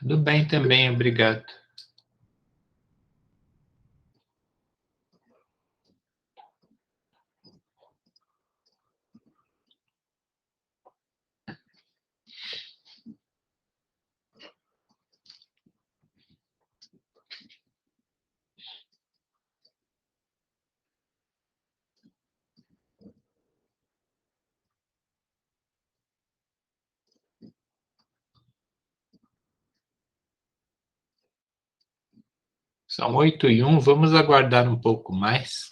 Tudo bem também, obrigado. São 8:01, vamos aguardar um pouco mais.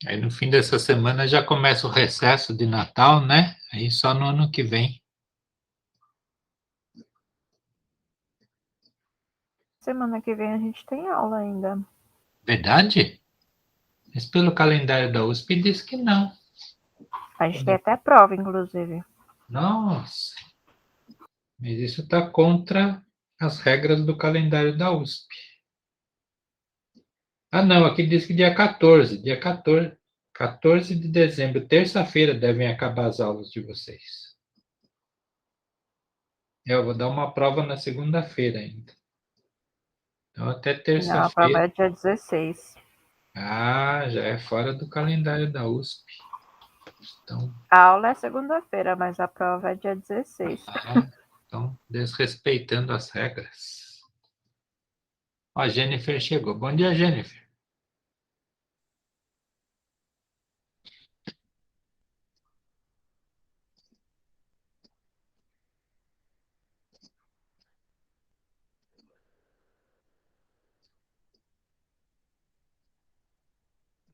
Aí no fim dessa semana já começa o recesso de Natal, né? Aí só no ano que vem. Semana que vem a gente tem aula ainda. Verdade? Mas pelo calendário da USP diz que não. A gente tem até prova, inclusive. Nossa, mas isso está contra as regras do calendário da USP. Ah, não, aqui diz que dia 14, 14 de dezembro, terça-feira devem acabar as aulas de vocês. Eu vou dar uma prova na segunda-feira ainda. Então até Não, a prova terça-feira. é dia 16. Ah, já é fora do calendário da USP. Então, A aula é segunda-feira, mas a prova é dia 16. então desrespeitando as regras. Ó, a Jennifer chegou. Bom dia, Jennifer.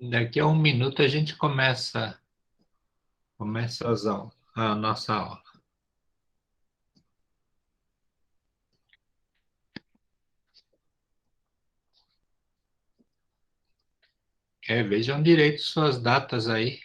Daqui a 1 minuto a gente começa as aulas, a nossa aula. Vejam direito suas datas aí.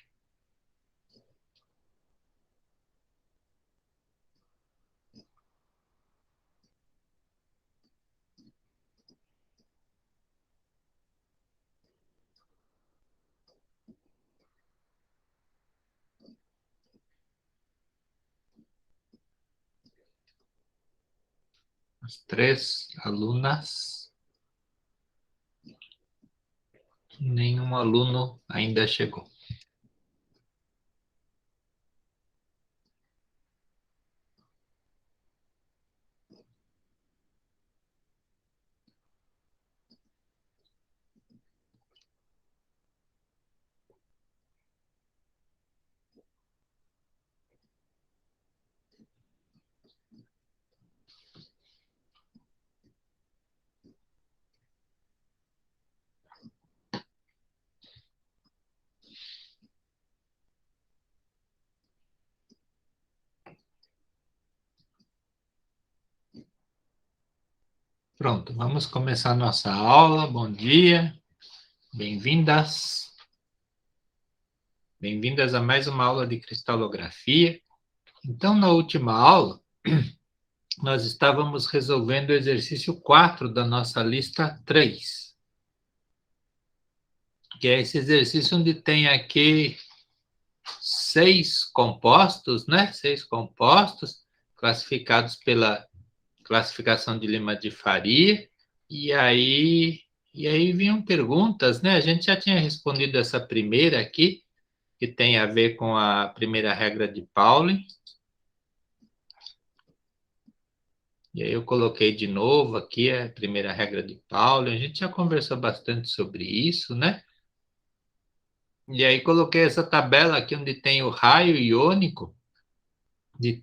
As 3 alunas. Nenhum aluno ainda chegou. Pronto, vamos começar nossa aula. Bom dia, bem-vindas. Bem-vindas a mais uma aula de cristalografia. Então, na última aula, nós estávamos resolvendo o exercício 4 da nossa lista 3, que é esse exercício onde tem aqui 6 compostos, né? 6 compostos classificados pela classificação de Lima de Faria, e aí vinham perguntas, né? A gente já tinha respondido essa primeira aqui, que tem a ver com a primeira regra de Pauli. E aí eu coloquei de novo aqui a primeira regra de Pauli. A gente já conversou bastante sobre isso, né? E aí coloquei essa tabela aqui onde tem o raio iônico de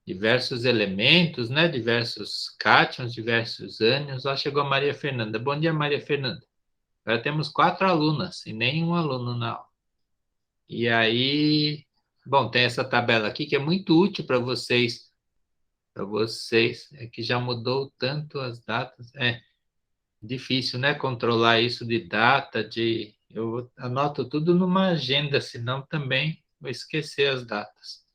diversos elementos, né? Diversos cátions, diversos ânions. Ó, chegou a Maria Fernanda. Bom dia, Maria Fernanda. Agora temos 4 alunas e nenhum aluno na aula. E aí, bom, tem essa tabela aqui que é muito útil para vocês. É que já mudou tanto as datas. É difícil, né? Controlar isso de data, eu anoto tudo numa agenda, senão também vou esquecer as datas.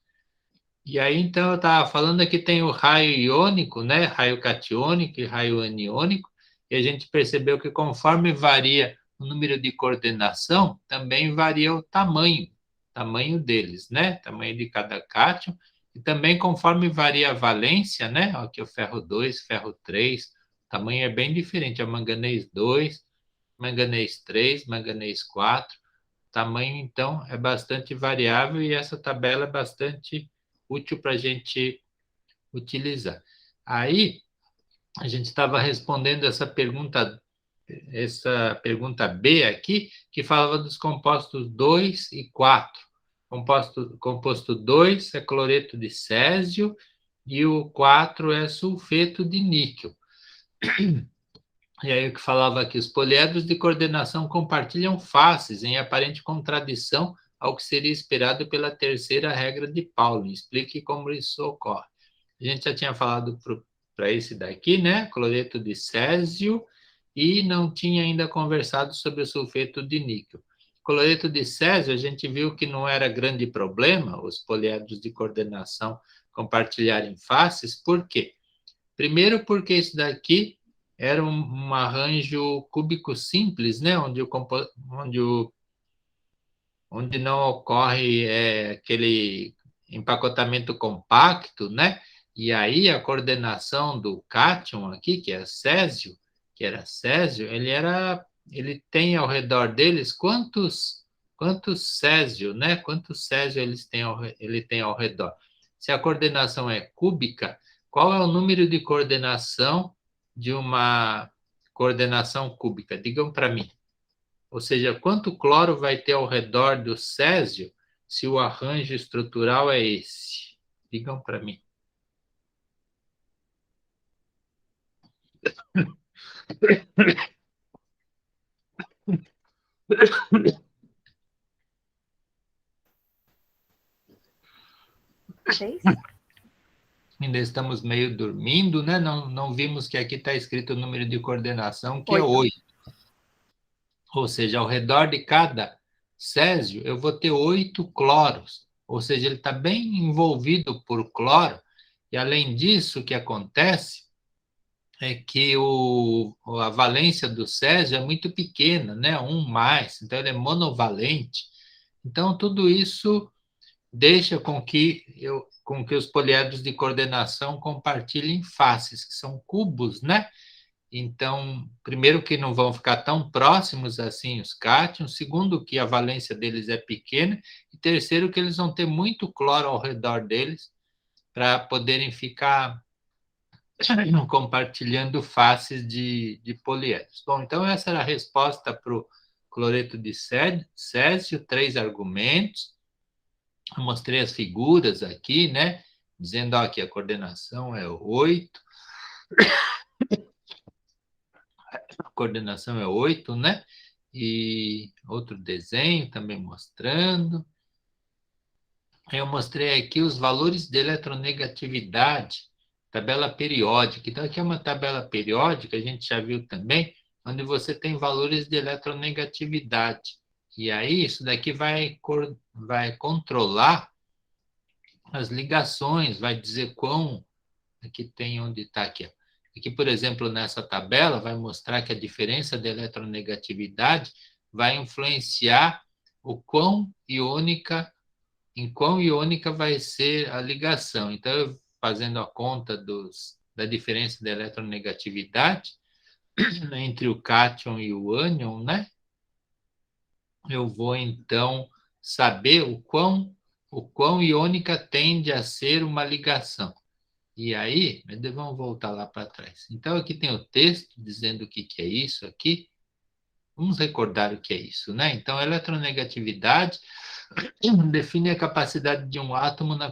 E aí, então, eu estava falando que tem o raio iônico, né? Raio catiônico e raio aniônico, e a gente percebeu que conforme varia o número de coordenação, também varia o tamanho deles, né? Tamanho de cada cátion, e também conforme varia a valência, né? Aqui o ferro 2, ferro 3, o tamanho é bem diferente, é o manganês 2, manganês 3, manganês 4, o tamanho, então, é bastante variável e essa tabela é bastante útil para a gente utilizar. Aí, a gente estava respondendo essa pergunta B aqui, que falava dos compostos 2 e 4. Composto 2 é cloreto de césio e o 4 é sulfeto de níquel. E aí o que falava aqui, os poliedros de coordenação compartilham faces em aparente contradição ao que seria esperado pela terceira regra de Pauli. Explique como isso ocorre. A gente já tinha falado para esse daqui, né? Cloreto de césio, e não tinha ainda conversado sobre o sulfeto de níquel. Cloreto de césio, a gente viu que não era grande problema os poliedros de coordenação compartilharem faces, por quê? Primeiro porque isso daqui era um arranjo cúbico simples, né? Onde não ocorre aquele empacotamento compacto, né? E aí a coordenação do cátion aqui, que era césio, ele tem ao redor deles quantos césio, né? Quantos césio ele tem ao redor? Se a coordenação é cúbica, qual é o número de coordenação de uma coordenação cúbica? Digam para mim. Ou seja, quanto cloro vai ter ao redor do césio se o arranjo estrutural é esse? Digam para mim. Ainda estamos meio dormindo, né? Não vimos que aqui está escrito o número de coordenação, que é 8. Ou seja, ao redor de cada césio, eu vou ter 8 cloros. Ou seja, ele está bem envolvido por cloro. E, além disso, o que acontece é que a valência do césio é muito pequena, né? 1+, então ele é monovalente. Então, tudo isso deixa com que os poliedros de coordenação compartilhem faces, que são cubos, né? Então, primeiro que não vão ficar tão próximos assim os cátions, segundo que a valência deles é pequena, e terceiro que eles vão ter muito cloro ao redor deles para poderem ficar compartilhando faces de poliedros. Bom, então essa era a resposta para o cloreto de césio, 3 argumentos. Eu mostrei as figuras aqui, né? Dizendo ó, que a coordenação é 8. A coordenação é 8, né? E outro desenho também mostrando. Eu mostrei aqui os valores de eletronegatividade, tabela periódica. Então, aqui é uma tabela periódica, a gente já viu também, onde você tem valores de eletronegatividade. E aí, isso daqui vai controlar as ligações, vai dizer quão... Aqui tem onde está aqui. Aqui, por exemplo, nessa tabela, vai mostrar que a diferença de eletronegatividade vai influenciar o em quão iônica vai ser a ligação. Então, fazendo a conta da diferença de eletronegatividade entre o cátion e o ânion, né? Eu vou, então, saber o quão iônica tende a ser uma ligação. E aí, vamos voltar lá para trás. Então, aqui tem o texto dizendo o que é isso aqui. Vamos recordar o que é isso, né? Então, a eletronegatividade define a capacidade de um átomo na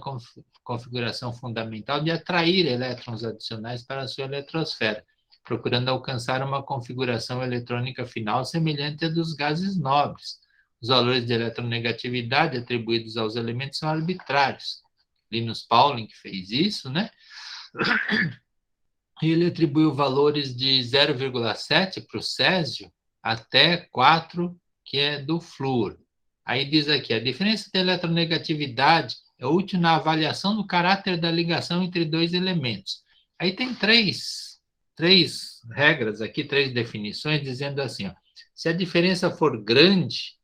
configuração fundamental de atrair elétrons adicionais para a sua eletrosfera, procurando alcançar uma configuração eletrônica final semelhante à dos gases nobres. Os valores de eletronegatividade atribuídos aos elementos são arbitrários. Linus Pauling que fez isso, né? E ele atribuiu valores de 0,7 para o césio até 4, que é do flúor. Aí diz aqui, a diferença de eletronegatividade é útil na avaliação do caráter da ligação entre dois elementos. Aí tem três regras aqui, três definições, dizendo assim, ó, se a diferença for grande,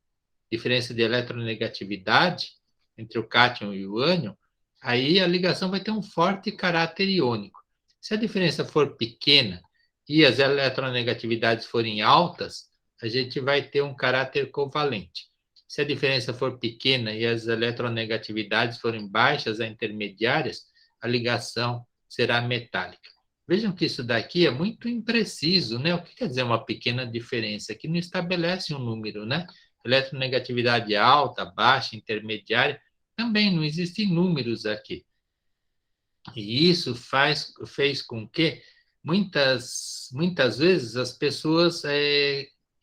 diferença de eletronegatividade entre o cátion e o ânion, aí a ligação vai ter um forte caráter iônico. Se a diferença for pequena e as eletronegatividades forem altas, a gente vai ter um caráter covalente. Se a diferença for pequena e as eletronegatividades forem baixas a intermediárias, a ligação será metálica. Vejam que isso daqui é muito impreciso, né? O que quer dizer uma pequena diferença? Que não estabelece um número, né? Eletronegatividade alta, baixa, intermediária, também não existem números aqui. E isso fez com que muitas vezes as pessoas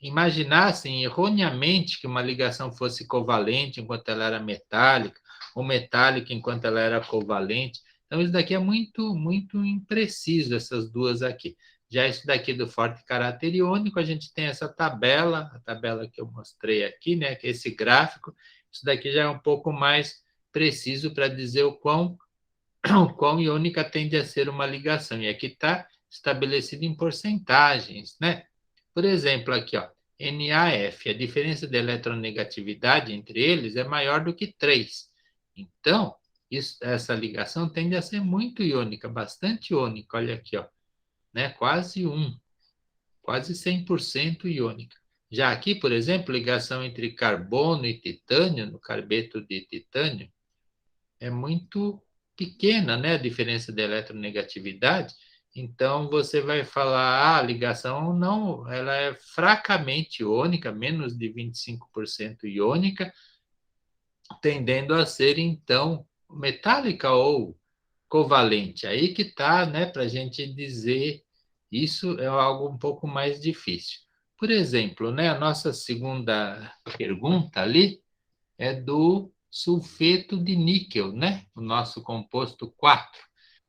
imaginassem erroneamente que uma ligação fosse covalente enquanto ela era metálica, ou metálica enquanto ela era covalente. Então, isso daqui é muito, muito impreciso, essas duas aqui. Já isso daqui do forte caráter iônico, a gente tem essa tabela, a tabela que eu mostrei aqui, né, que é esse gráfico. Isso daqui já é um pouco mais preciso para dizer o quão iônica tende a ser uma ligação. E aqui está estabelecido em porcentagens, né? Por exemplo, aqui, ó, NaF, a diferença de eletronegatividade entre eles é maior do que 3. Então, essa ligação tende a ser muito iônica, bastante iônica. Olha aqui, ó, né? Quase 1, quase 100% iônica. Já aqui, por exemplo, ligação entre carbono e titânio, no carbeto de titânio, é muito pequena, né, a diferença de eletronegatividade. Então, você vai falar, a ligação não, ela é fracamente iônica, menos de 25% iônica, tendendo a ser, então, metálica ou covalente. Aí que está, né, para a gente dizer isso é algo um pouco mais difícil. Por exemplo, né, a nossa segunda pergunta ali é do sulfeto de níquel, né? O nosso composto 4.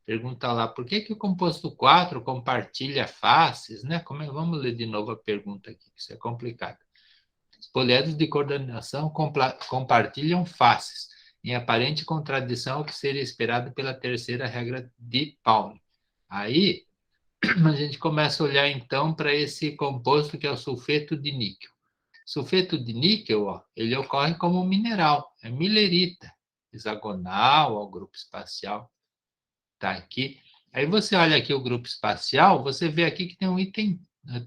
Pergunta lá, por que o composto 4 compartilha faces, né? Vamos ler de novo a pergunta aqui, que isso é complicado. Os poliedros de coordenação compartilham faces, em aparente contradição ao que seria esperado pela terceira regra de Pauli. Aí, a gente começa a olhar, então, para esse composto que é o sulfeto de níquel. Sulfeto de níquel, ó, ele ocorre como mineral, é milerita, hexagonal, ó, o grupo espacial está aqui. Aí você olha aqui o grupo espacial, você vê aqui que tem um item,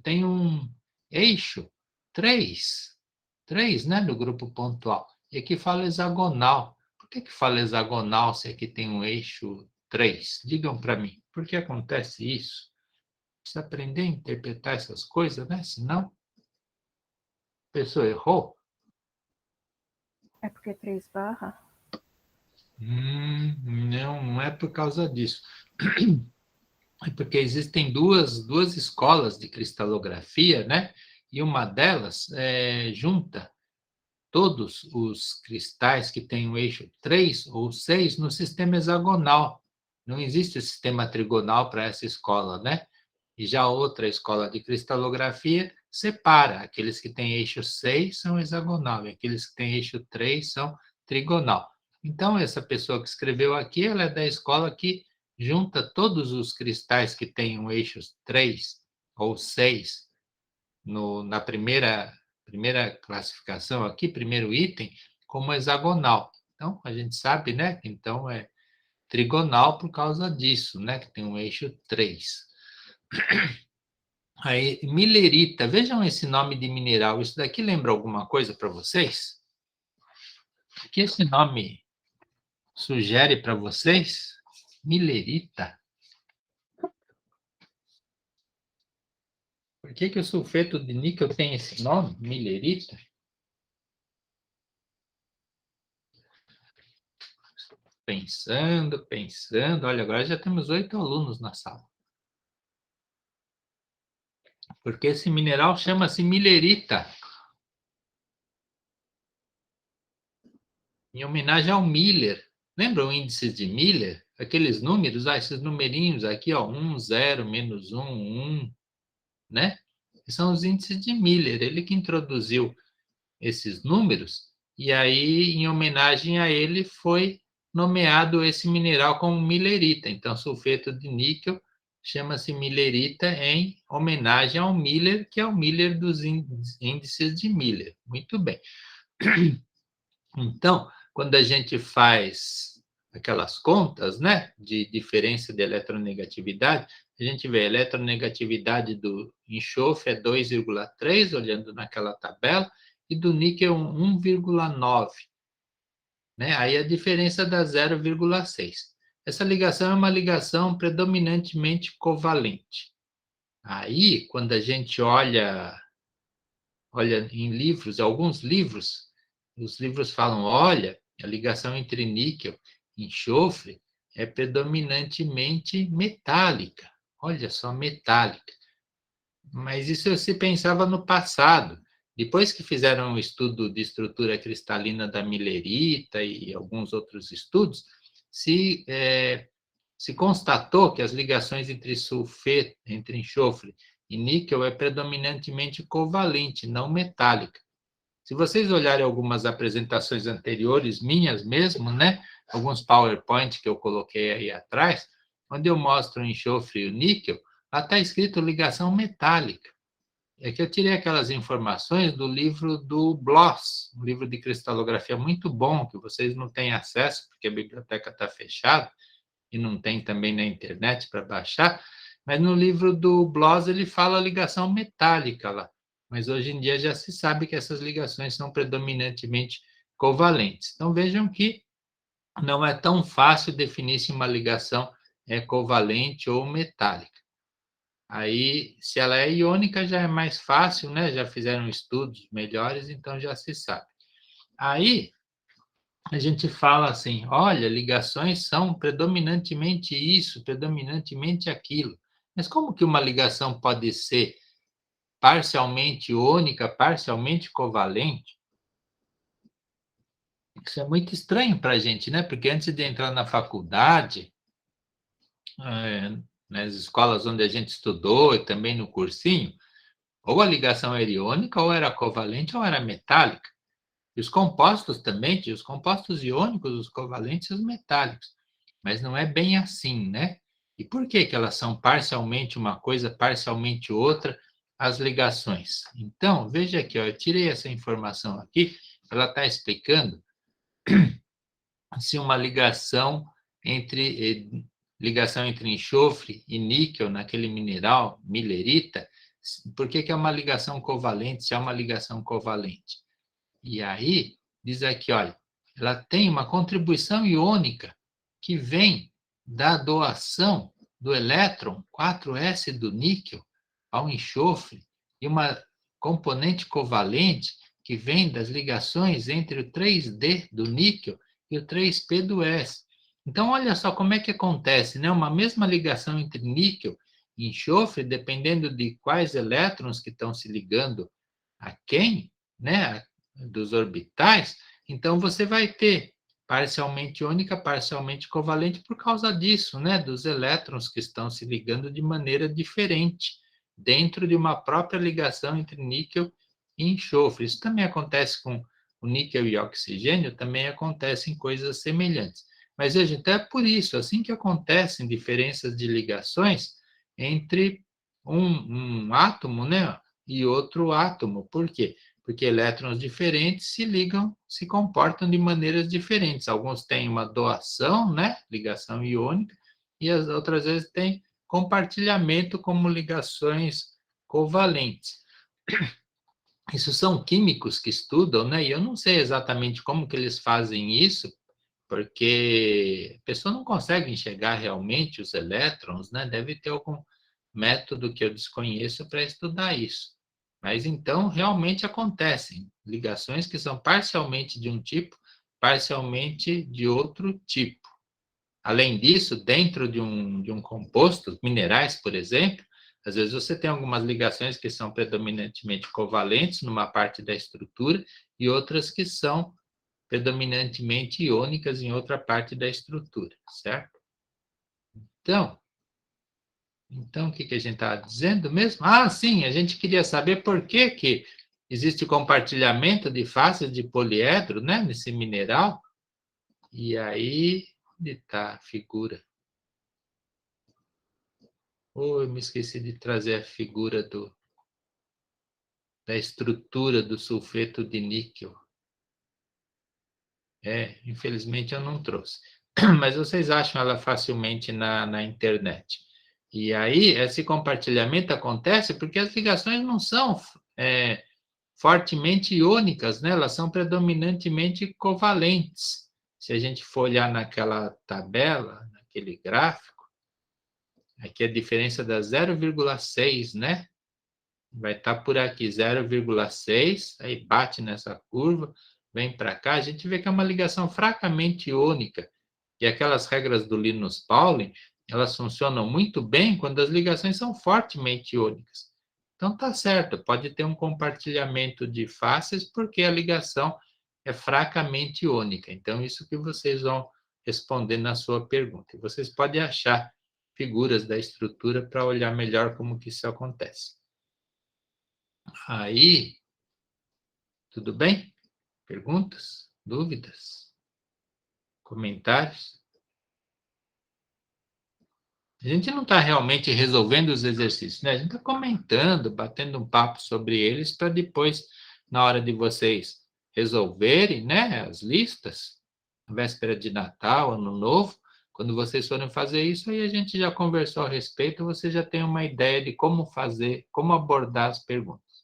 tem um eixo 3, né, no grupo pontual. E aqui fala hexagonal. Por que fala hexagonal se aqui tem um eixo 3? Digam para mim, por que acontece isso? Precisa aprender a interpretar essas coisas, né? Senão, a pessoa errou. É porque 3 barra? Não é por causa disso. É porque existem duas escolas de cristalografia, né? E uma delas junta todos os cristais que têm o eixo 3 ou 6 no sistema hexagonal. Não existe sistema trigonal para essa escola, né? E já outra escola de cristalografia separa. Aqueles que têm eixo 6 são hexagonal, e aqueles que têm eixo 3 são trigonal. Então, essa pessoa que escreveu aqui, ela é da escola que junta todos os cristais que têm um eixo 3 ou 6 na primeira classificação aqui, primeiro item, como hexagonal. Então, a gente sabe, né? Então, é trigonal por causa disso, né? Que tem um eixo 3. Aí, milerita, vejam esse nome de mineral. Isso daqui lembra alguma coisa para vocês? O que esse nome sugere para vocês? Milerita. Por que o sulfeto de níquel tem esse nome, milerita? Pensando, pensando. Olha, agora já temos 8 alunos na sala. Porque esse mineral chama-se milerita. Em homenagem ao Miller. Lembra o índice de Miller? Aqueles números, esses numerinhos aqui, ó, 1, 0, menos 1, 1, né? São os índices de Miller. Ele que introduziu esses números, e aí, em homenagem a ele, foi nomeado esse mineral como millerita. Então, sulfeto de níquel chama-se millerita em homenagem ao Miller, que é o Miller dos índices de Miller. Muito bem. Então, quando a gente faz aquelas contas, né, de diferença de eletronegatividade, a gente vê a eletronegatividade do enxofre é 2,3, olhando naquela tabela, e do níquel 1,9. Né? Aí a diferença dá 0,6. Essa ligação é uma ligação predominantemente covalente. Aí, quando a gente olha em livros, alguns livros, os livros falam, olha, a ligação entre níquel e enxofre é predominantemente metálica. Olha só, metálica. Mas isso se pensava no passado. Depois que fizeram um estudo de estrutura cristalina da milerita e alguns outros estudos, se constatou que as ligações entre sulfeto, entre enxofre e níquel é predominantemente covalente, não metálica. Se vocês olharem algumas apresentações anteriores, minhas mesmo, né? Alguns PowerPoint que eu coloquei aí atrás, onde eu mostro o enxofre e o níquel, lá está escrito ligação metálica. É que eu tirei aquelas informações do livro do Bloss, um livro de cristalografia muito bom, que vocês não têm acesso, porque a biblioteca está fechada, e não tem também na internet para baixar, mas no livro do Bloss ele fala a ligação metálica lá. Mas hoje em dia já se sabe que essas ligações são predominantemente covalentes. Então vejam que não é tão fácil definir se uma ligação é covalente ou metálica. Aí, se ela é iônica, já é mais fácil, né? Já fizeram estudos melhores, então já se sabe. Aí, a gente fala assim, olha, ligações são predominantemente isso, predominantemente aquilo. Mas como que uma ligação pode ser parcialmente iônica, parcialmente covalente? Isso é muito estranho para a gente, né? Porque antes de entrar na faculdade, nas escolas onde a gente estudou e também no cursinho, ou a ligação era iônica, ou era covalente, ou era metálica. E os compostos também, os compostos iônicos, os covalentes e os metálicos. Mas não é bem assim, né? E por que que elas são parcialmente uma coisa, parcialmente outra, as ligações? Então, veja aqui, ó, eu tirei essa informação aqui, ela está explicando se uma ligação entre enxofre e níquel naquele mineral, milerita, por que que é uma ligação covalente, se é uma ligação covalente? E aí, diz aqui, olha, ela tem uma contribuição iônica que vem da doação do elétron 4s do níquel ao enxofre e uma componente covalente que vem das ligações entre o 3D do níquel e o 3P do S. Então, olha só como é que acontece, né? Uma mesma ligação entre níquel e enxofre, dependendo de quais elétrons que estão se ligando a quem, né? Dos orbitais, então você vai ter parcialmente iônica, parcialmente covalente por causa disso, né? Dos elétrons que estão se ligando de maneira diferente dentro de uma própria ligação entre níquel e enxofre. Isso também acontece com o níquel e oxigênio também acontecem coisas semelhantes. Mas veja, então é por isso, assim que acontecem diferenças de ligações entre um átomo, né, e outro átomo. Por quê? Porque elétrons diferentes se ligam, se comportam de maneiras diferentes. Alguns têm uma doação, né, ligação iônica, e as outras vezes têm compartilhamento como ligações covalentes. Isso são químicos que estudam, né? E eu não sei exatamente como que eles fazem isso, porque a pessoa não consegue enxergar realmente os elétrons, né? Deve ter algum método que eu desconheço para estudar isso. Mas então realmente acontecem ligações que são parcialmente de um tipo, parcialmente de outro tipo. Além disso, dentro de um composto, minerais, por exemplo, às vezes você tem algumas ligações que são predominantemente covalentes numa parte da estrutura e outras que são predominantemente iônicas em outra parte da estrutura, certo? Então o que a gente está dizendo mesmo? Ah, sim, a gente queria saber por que existe compartilhamento de faces de poliedro, né, nesse mineral. E aí, onde está a figura? Oh, eu me esqueci de trazer a figura da estrutura do sulfeto de níquel. Infelizmente eu não trouxe. Mas vocês acham ela facilmente na internet. E aí, esse compartilhamento acontece porque as ligações não são fortemente iônicas, né? Elas são predominantemente covalentes. Se a gente for olhar naquela tabela, naquele gráfico, aqui a diferença dá 0,6, né? Vai estar por aqui 0,6, aí bate nessa curva, vem para cá, a gente vê que é uma ligação fracamente iônica. E aquelas regras do Linus Pauling, elas funcionam muito bem quando as ligações são fortemente iônicas. Então tá certo, pode ter um compartilhamento de faces porque a ligação é fracamente iônica. Então isso que vocês vão responder na sua pergunta. E vocês podem achar figuras da estrutura para olhar melhor como que isso acontece. Aí, tudo bem? Perguntas? Dúvidas? Comentários? A gente não está realmente resolvendo os exercícios, né? A gente está comentando, batendo um papo sobre eles para depois, na hora de vocês resolverem, né, as listas, na véspera de Natal, Ano Novo, quando vocês forem fazer isso, aí a gente já conversou a respeito, você já tem uma ideia de como fazer, como abordar as perguntas.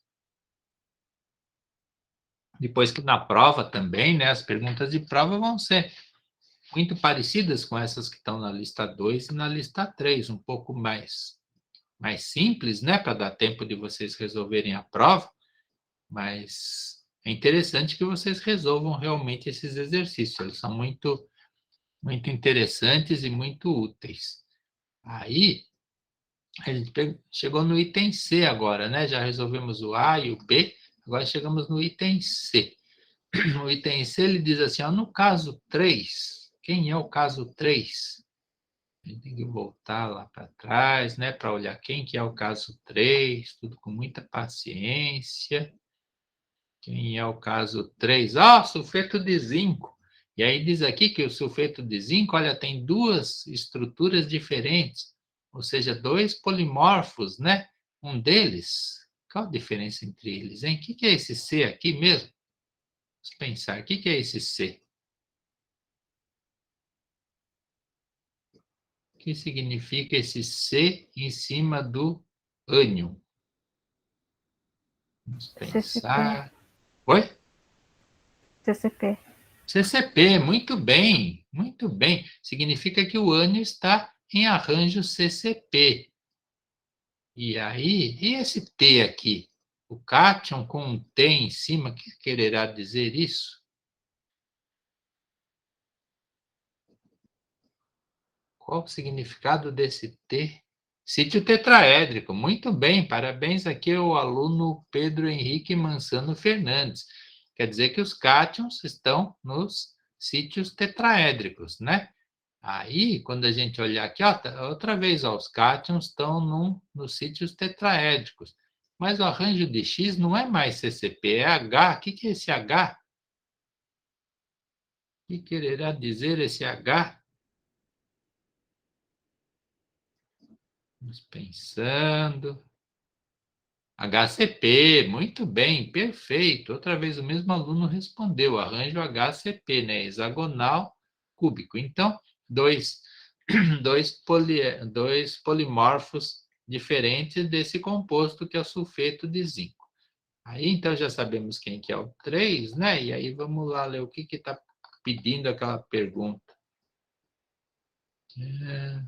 Depois que na prova também, né, as perguntas de prova vão ser muito parecidas com essas que estão na lista 2 e na lista 3, um pouco mais simples, né, para dar tempo de vocês resolverem a prova, mas é interessante que vocês resolvam realmente esses exercícios, eles são muito, muito interessantes e muito úteis. Aí, a gente chegou no item C agora, né, já resolvemos o A e o B, agora chegamos no item C. O item C, ele diz assim, ó, no caso 3, quem é o caso 3? A gente tem que voltar lá para trás, né, para olhar quem que é o caso 3, tudo com muita paciência. Quem é o caso 3? Sulfeto de zinco. E aí diz aqui que o sulfeto de zinco, olha, tem duas estruturas diferentes, ou seja, dois polimorfos, né? Um deles, qual a diferença entre eles, hein? O que é esse C aqui mesmo? Vamos pensar, o que é esse C? O que significa esse C em cima do ânion? Vamos pensar. Oi? CCP. CCP, muito bem, muito bem. Significa que o ânion está em arranjo CCP. E aí, e esse T aqui? O cátion com um T em cima, o que quererá dizer isso? Qual o significado desse T? Sítio tetraédrico, muito bem, parabéns aqui ao aluno Pedro Henrique Mansano Fernandes. Quer dizer que os cátions estão nos sítios tetraédricos, né? Aí, quando a gente olhar aqui, ó, outra vez, ó, os cátions estão nos sítios tetraédricos. Mas o arranjo de X não é mais CCP, é H. O que é esse H? que quererá dizer esse H? Vamos pensando. HCP, muito bem, perfeito. Outra vez o mesmo aluno respondeu, arranjo HCP, né? Hexagonal, cúbico. Então, dois, dois polimorfos diferentes desse composto que é o sulfeto de zinco. Aí, então, já sabemos quem que é o 3, né? E aí, vamos lá ler o que está pedindo aquela pergunta.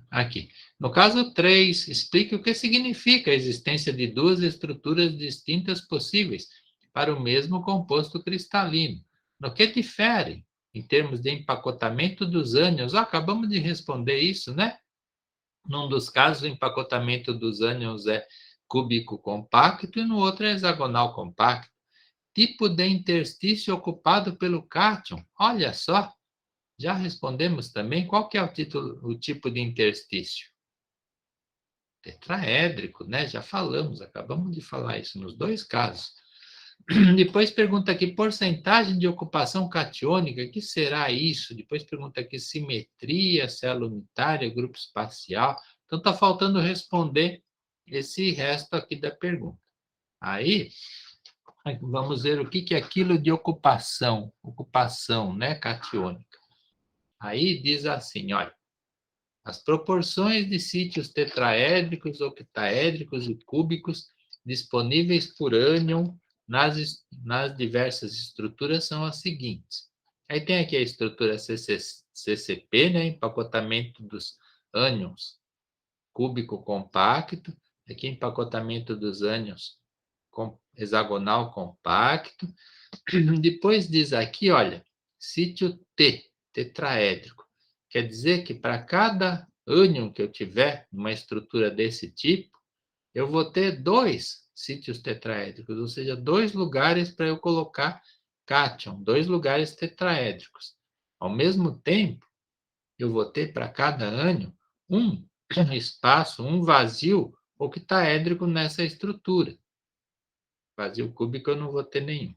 Aqui. No caso 3, explique o que significa a existência de duas estruturas distintas possíveis para o mesmo composto cristalino. No que diferem em termos de empacotamento dos ânions? Acabamos de responder isso, né? Num dos casos, o empacotamento dos ânions é cúbico compacto e no outro é hexagonal compacto. Tipo de interstício ocupado pelo cátion. Olha só, já respondemos também qual que é o tipo de interstício. Tetraédrico, né? Já falamos, acabamos de falar isso nos dois casos. Depois pergunta aqui porcentagem de ocupação catiônica, que será isso? Depois pergunta aqui simetria, célula unitária, grupo espacial. Então está faltando responder esse resto aqui da pergunta. Aí vamos ver o que é aquilo de ocupação, né, catiônica. Aí diz assim, olha, as proporções de sítios tetraédricos, octaédricos e cúbicos disponíveis por ânion nas diversas estruturas são as seguintes. Aí tem aqui a estrutura CCP, né, empacotamento dos ânions cúbico compacto, aqui empacotamento dos ânions hexagonal compacto. Depois diz aqui, olha, sítio T, tetraédrico. Quer dizer que para cada ânion que eu tiver numa estrutura desse tipo, eu vou ter dois sítios tetraédricos, ou seja, dois lugares para eu colocar cátion, dois lugares tetraédricos. Ao mesmo tempo, eu vou ter para cada ânion um espaço, um vazio octaédrico nessa estrutura. Vazio cúbico eu não vou ter nenhum.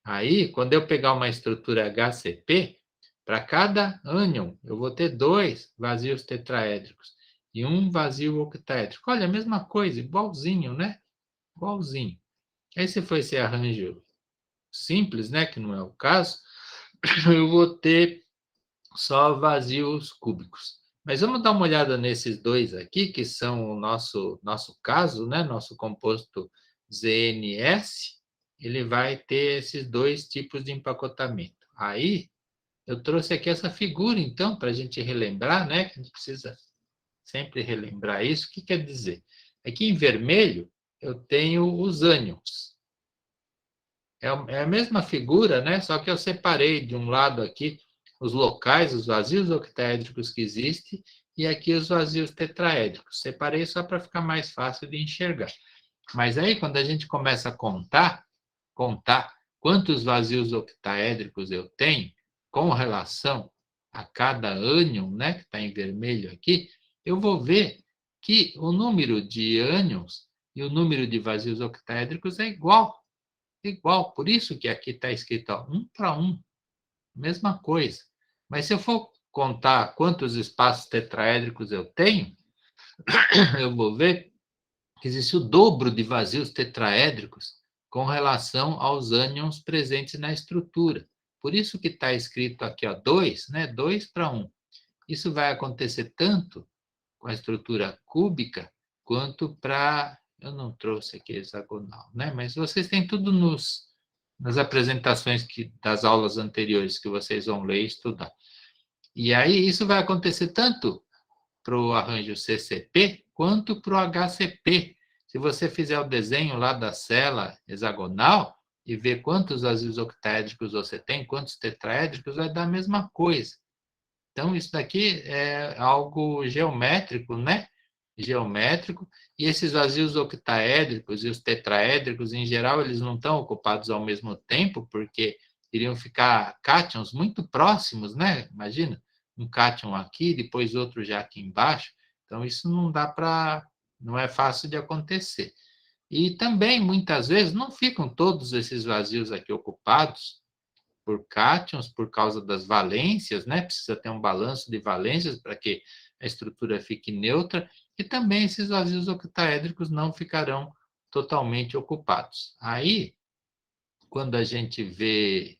Aí, quando eu pegar uma estrutura HCP, para cada ânion, eu vou ter dois vazios tetraédricos e um vazio octaédrico. Olha, a mesma coisa, igualzinho, né? Igualzinho. Aí, se for esse arranjo simples, né, que não é o caso, eu vou ter só vazios cúbicos. Mas vamos dar uma olhada nesses dois aqui, que são o nosso caso, né, nosso composto ZNS, ele vai ter esses dois tipos de empacotamento. Aí, eu trouxe aqui essa figura, então, para a gente relembrar, né? Que a gente precisa sempre relembrar isso. O que quer dizer? Aqui em vermelho, eu tenho os ânions. É a mesma figura, né? Só que eu separei de um lado aqui os locais, os vazios octaédricos que existem, e aqui os vazios tetraédricos. Separei só para ficar mais fácil de enxergar. Mas aí, quando a gente começa a contar quantos vazios octaédricos eu tenho com relação a cada ânion, né, que está em vermelho aqui, eu vou ver que o número de ânions e o número de vazios octaédricos é igual. Igual. Por isso que aqui está escrito 1 para 1. Mesma coisa. Mas se eu for contar quantos espaços tetraédricos eu tenho, eu vou ver que existe o dobro de vazios tetraédricos com relação aos ânions presentes na estrutura. Por isso que está escrito aqui, 2, né? 2 para 1. Isso vai acontecer tanto com a estrutura cúbica quanto para... Eu não trouxe aqui hexagonal, né? Mas vocês têm tudo nas apresentações das aulas anteriores que vocês vão ler e estudar. E aí isso vai acontecer tanto para o arranjo CCP quanto para o HCP. Se você fizer o desenho lá da célula hexagonal e ver quantos vazios octaédricos você tem, quantos tetraédricos, vai dar a mesma coisa. Então, isso daqui é algo geométrico, né? Geométrico. E esses vazios octaédricos e os tetraédricos, em geral, eles não estão ocupados ao mesmo tempo, porque iriam ficar cátions muito próximos, né? Imagina, um cátion aqui, depois outro já aqui embaixo. Então, isso não dá para... não é fácil de acontecer. E também, muitas vezes, não ficam todos esses vazios aqui ocupados por cátions por causa das valências, né? Precisa ter um balanço de valências para que a estrutura fique neutra, e também esses vazios octaédricos não ficarão totalmente ocupados. Aí, quando a gente vê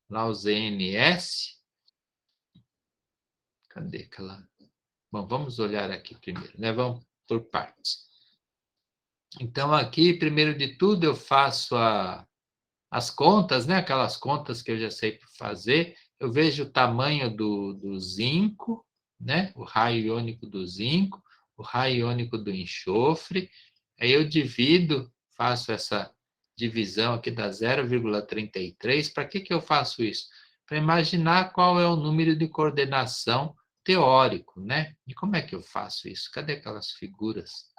lá o ZNS, cadê aquela... Bom, vamos olhar aqui primeiro, né? Vamos por partes. Então, aqui, primeiro de tudo, eu faço as contas, né? Aquelas contas que eu já sei fazer. Eu vejo o tamanho do zinco, né? O raio iônico do zinco, o raio iônico do enxofre. Aí eu divido, faço essa divisão aqui da 0,33. Para que eu faço isso? Para imaginar qual é o número de coordenação teórico, né? E como é que eu faço isso? Cadê aquelas figuras?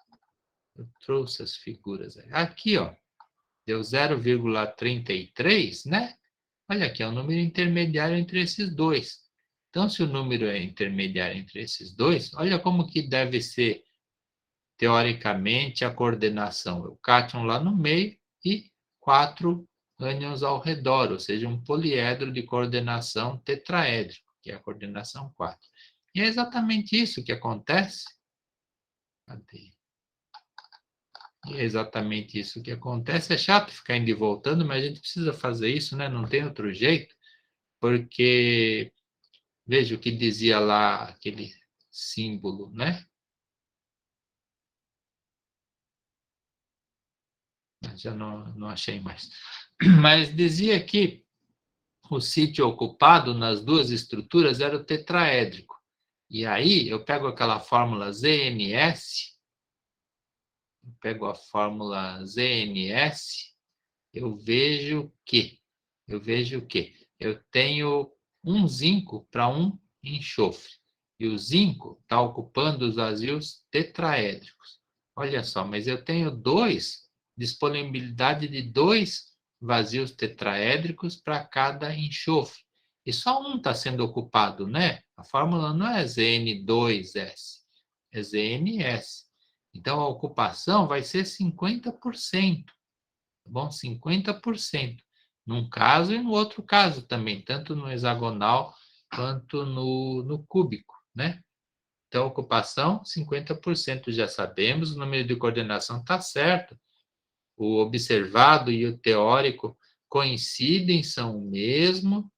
Eu trouxe as figuras. Aqui, ó, deu 0,33, né? Olha aqui, é um número intermediário entre esses dois. Então, se o número é intermediário entre esses dois, olha como que deve ser, teoricamente, a coordenação. O cátion lá no meio e 4 ânions ao redor, ou seja, um poliedro de coordenação tetraédrico, que é a coordenação 4. E é exatamente isso que acontece. Cadê? E é exatamente isso que acontece. É chato ficar indo e voltando, mas a gente precisa fazer isso, né? Não tem outro jeito, porque veja o que dizia lá aquele símbolo, né? Já não achei mais. Mas dizia que o sítio ocupado nas duas estruturas era o tetraédrico. E aí eu pego aquela fórmula ZNS, eu pego a fórmula ZNS, eu vejo que eu tenho um zinco para um enxofre. E o zinco está ocupando os vazios tetraédricos. Olha só, mas eu tenho disponibilidade de 2 vazios tetraédricos para cada enxofre. E só um está sendo ocupado, né? A fórmula não é Zn2s, é Zns. Então, a ocupação vai ser 50%. Tá bom? 50%. Num caso e no outro caso também, tanto no hexagonal quanto no cúbico, né? Então, ocupação, 50%, já sabemos, o número de coordenação está certo. O observado e o teórico coincidem, são o mesmo.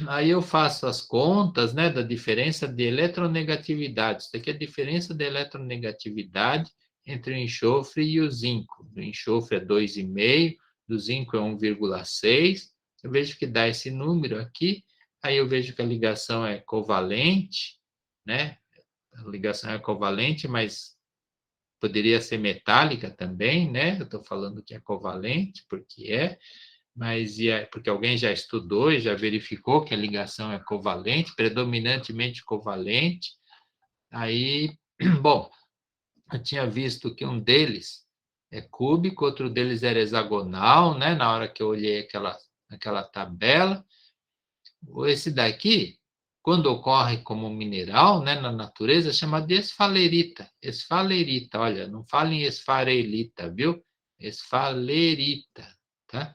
Aí eu faço as contas, né, da diferença de eletronegatividade. Isso aqui é a diferença de eletronegatividade entre o enxofre e o zinco. O enxofre é 2,5, do zinco é 1,6. Eu vejo que dá esse número aqui. Aí eu vejo que a ligação é covalente, né? A ligação é covalente, mas poderia ser metálica também, né? Eu estou falando que é covalente, porque é, mas porque alguém já estudou e já verificou que a ligação é covalente, predominantemente covalente. Aí, bom, eu tinha visto que um deles é cúbico, outro deles era hexagonal, né? Na hora que eu olhei aquela tabela. Esse daqui, quando ocorre como mineral, né, na natureza, é chamado de esfalerita. Esfalerita, olha, não fala em esfarelita, viu? Esfalerita, tá?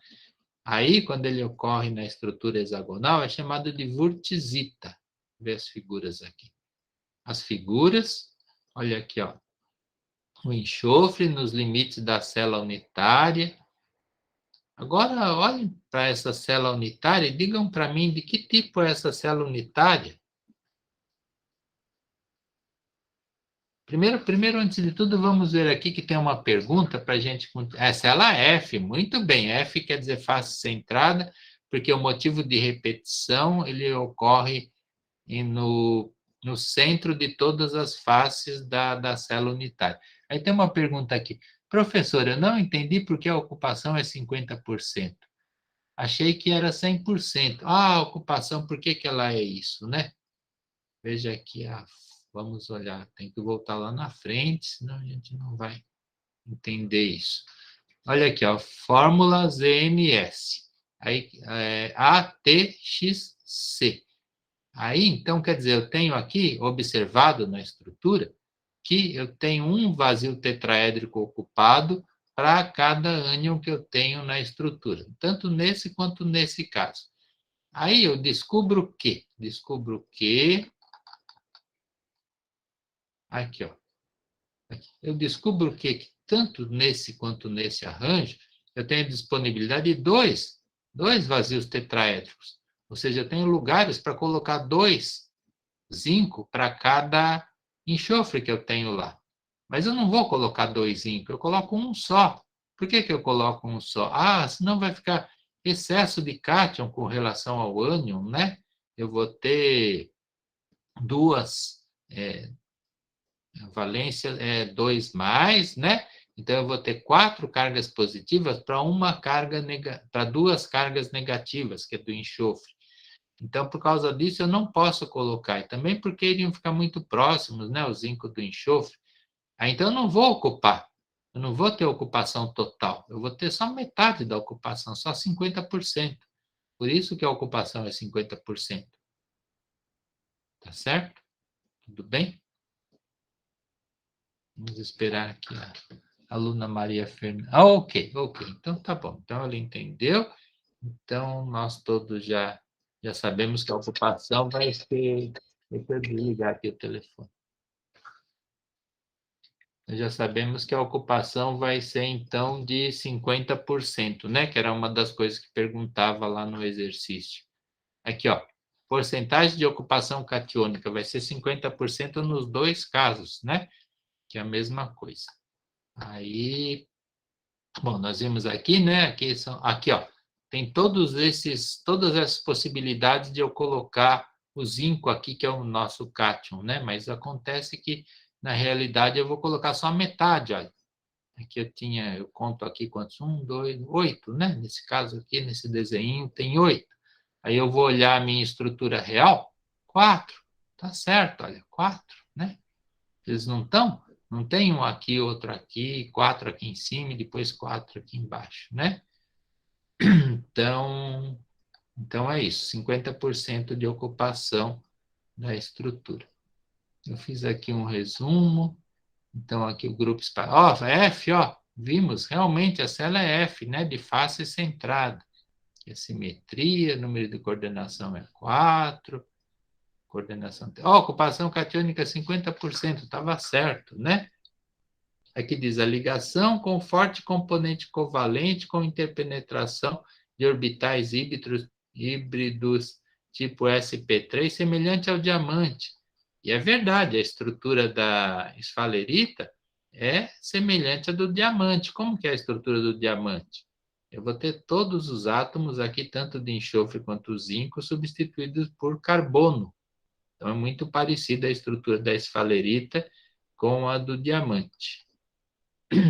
Aí, quando ele ocorre na estrutura hexagonal, é chamado de wurtzita. Vê as figuras aqui. As figuras, olha aqui, ó. O enxofre nos limites da célula unitária. Agora, olhem para essa célula unitária e digam para mim de que tipo é essa célula unitária. Primeiro, antes de tudo, vamos ver aqui que tem uma pergunta para a gente. É célula F, muito bem. F quer dizer face centrada, porque o motivo de repetição ele ocorre no centro de todas as faces da célula unitária. Aí tem uma pergunta aqui. Professor, eu não entendi por que a ocupação é 50%. Achei que era 100%. Ah, a ocupação, por que ela é isso, né? Veja aqui, vamos olhar, tem que voltar lá na frente, senão a gente não vai entender isso. Olha aqui, ó, fórmula ZMS. Aí, ATXC. Aí, então, quer dizer, eu tenho aqui, observado na estrutura, que eu tenho um vazio tetraédrico ocupado para cada ânion que eu tenho na estrutura, tanto nesse quanto nesse caso. Aí eu descubro o quê? Descubro que... Aqui, ó. Eu descubro que tanto nesse quanto nesse arranjo, eu tenho disponibilidade de dois vazios tetraédricos. Ou seja, eu tenho lugares para colocar 2 zinco para cada enxofre que eu tenho lá. Mas eu não vou colocar 2 zinco, eu coloco um só. Por que eu coloco um só? Senão vai ficar excesso de cátion com relação ao ânion, né? Eu vou ter duas valência 2 mais, né? Então, eu vou ter 4 cargas positivas para 2 cargas negativas, que é do enxofre. Então, por causa disso, eu não posso colocar. E também porque iriam ficar muito próximos, né? O zinco do enxofre. Então, eu não vou ocupar. Eu não vou ter ocupação total. Eu vou ter só metade da ocupação, só 50%. Por isso que a ocupação é 50%. Tá certo? Tudo bem? Vamos esperar aqui a aluna Maria Fernanda. Ok. Então tá bom. Então ela entendeu. Então nós todos já sabemos que a ocupação vai ser... Deixa eu desligar aqui o telefone. Nós já sabemos que a ocupação vai ser então de 50%, né? Que era uma das coisas que perguntava lá no exercício. Aqui, ó. Porcentagem de ocupação catiônica vai ser 50% nos 2 casos, né? Que é a mesma coisa. Aí, bom, nós vimos aqui, né? Aqui, ó, tem todas essas possibilidades de eu colocar o zinco aqui, que é o nosso cátion, né? Mas acontece que, na realidade, eu vou colocar só metade, olha. Aqui eu conto aqui quantos? 1, 2, 8, né? Nesse caso aqui, nesse desenho, tem 8. Aí eu vou olhar a minha estrutura real, 4. Tá certo, olha, 4, né? Eles não estão? Não tem um aqui, outro aqui, 4 aqui em cima e depois 4 aqui embaixo, né? Então é isso, 50% de ocupação da estrutura. Eu fiz aqui um resumo. Então, aqui o grupo está... Ó, F, ó, vimos, realmente a célula é F, né? De face centrada. A simetria, número de coordenação é 4. Coordenação... ocupação catiônica 50%, estava certo, né? Aqui diz a ligação com forte componente covalente com interpenetração de orbitais híbridos tipo sp3 semelhante ao diamante. E é verdade, a estrutura da esfalerita é semelhante à do diamante. Como que é a estrutura do diamante? Eu vou ter todos os átomos aqui, tanto de enxofre quanto zinco, substituídos por carbono. Então, é muito parecida a estrutura da esfalerita com a do diamante.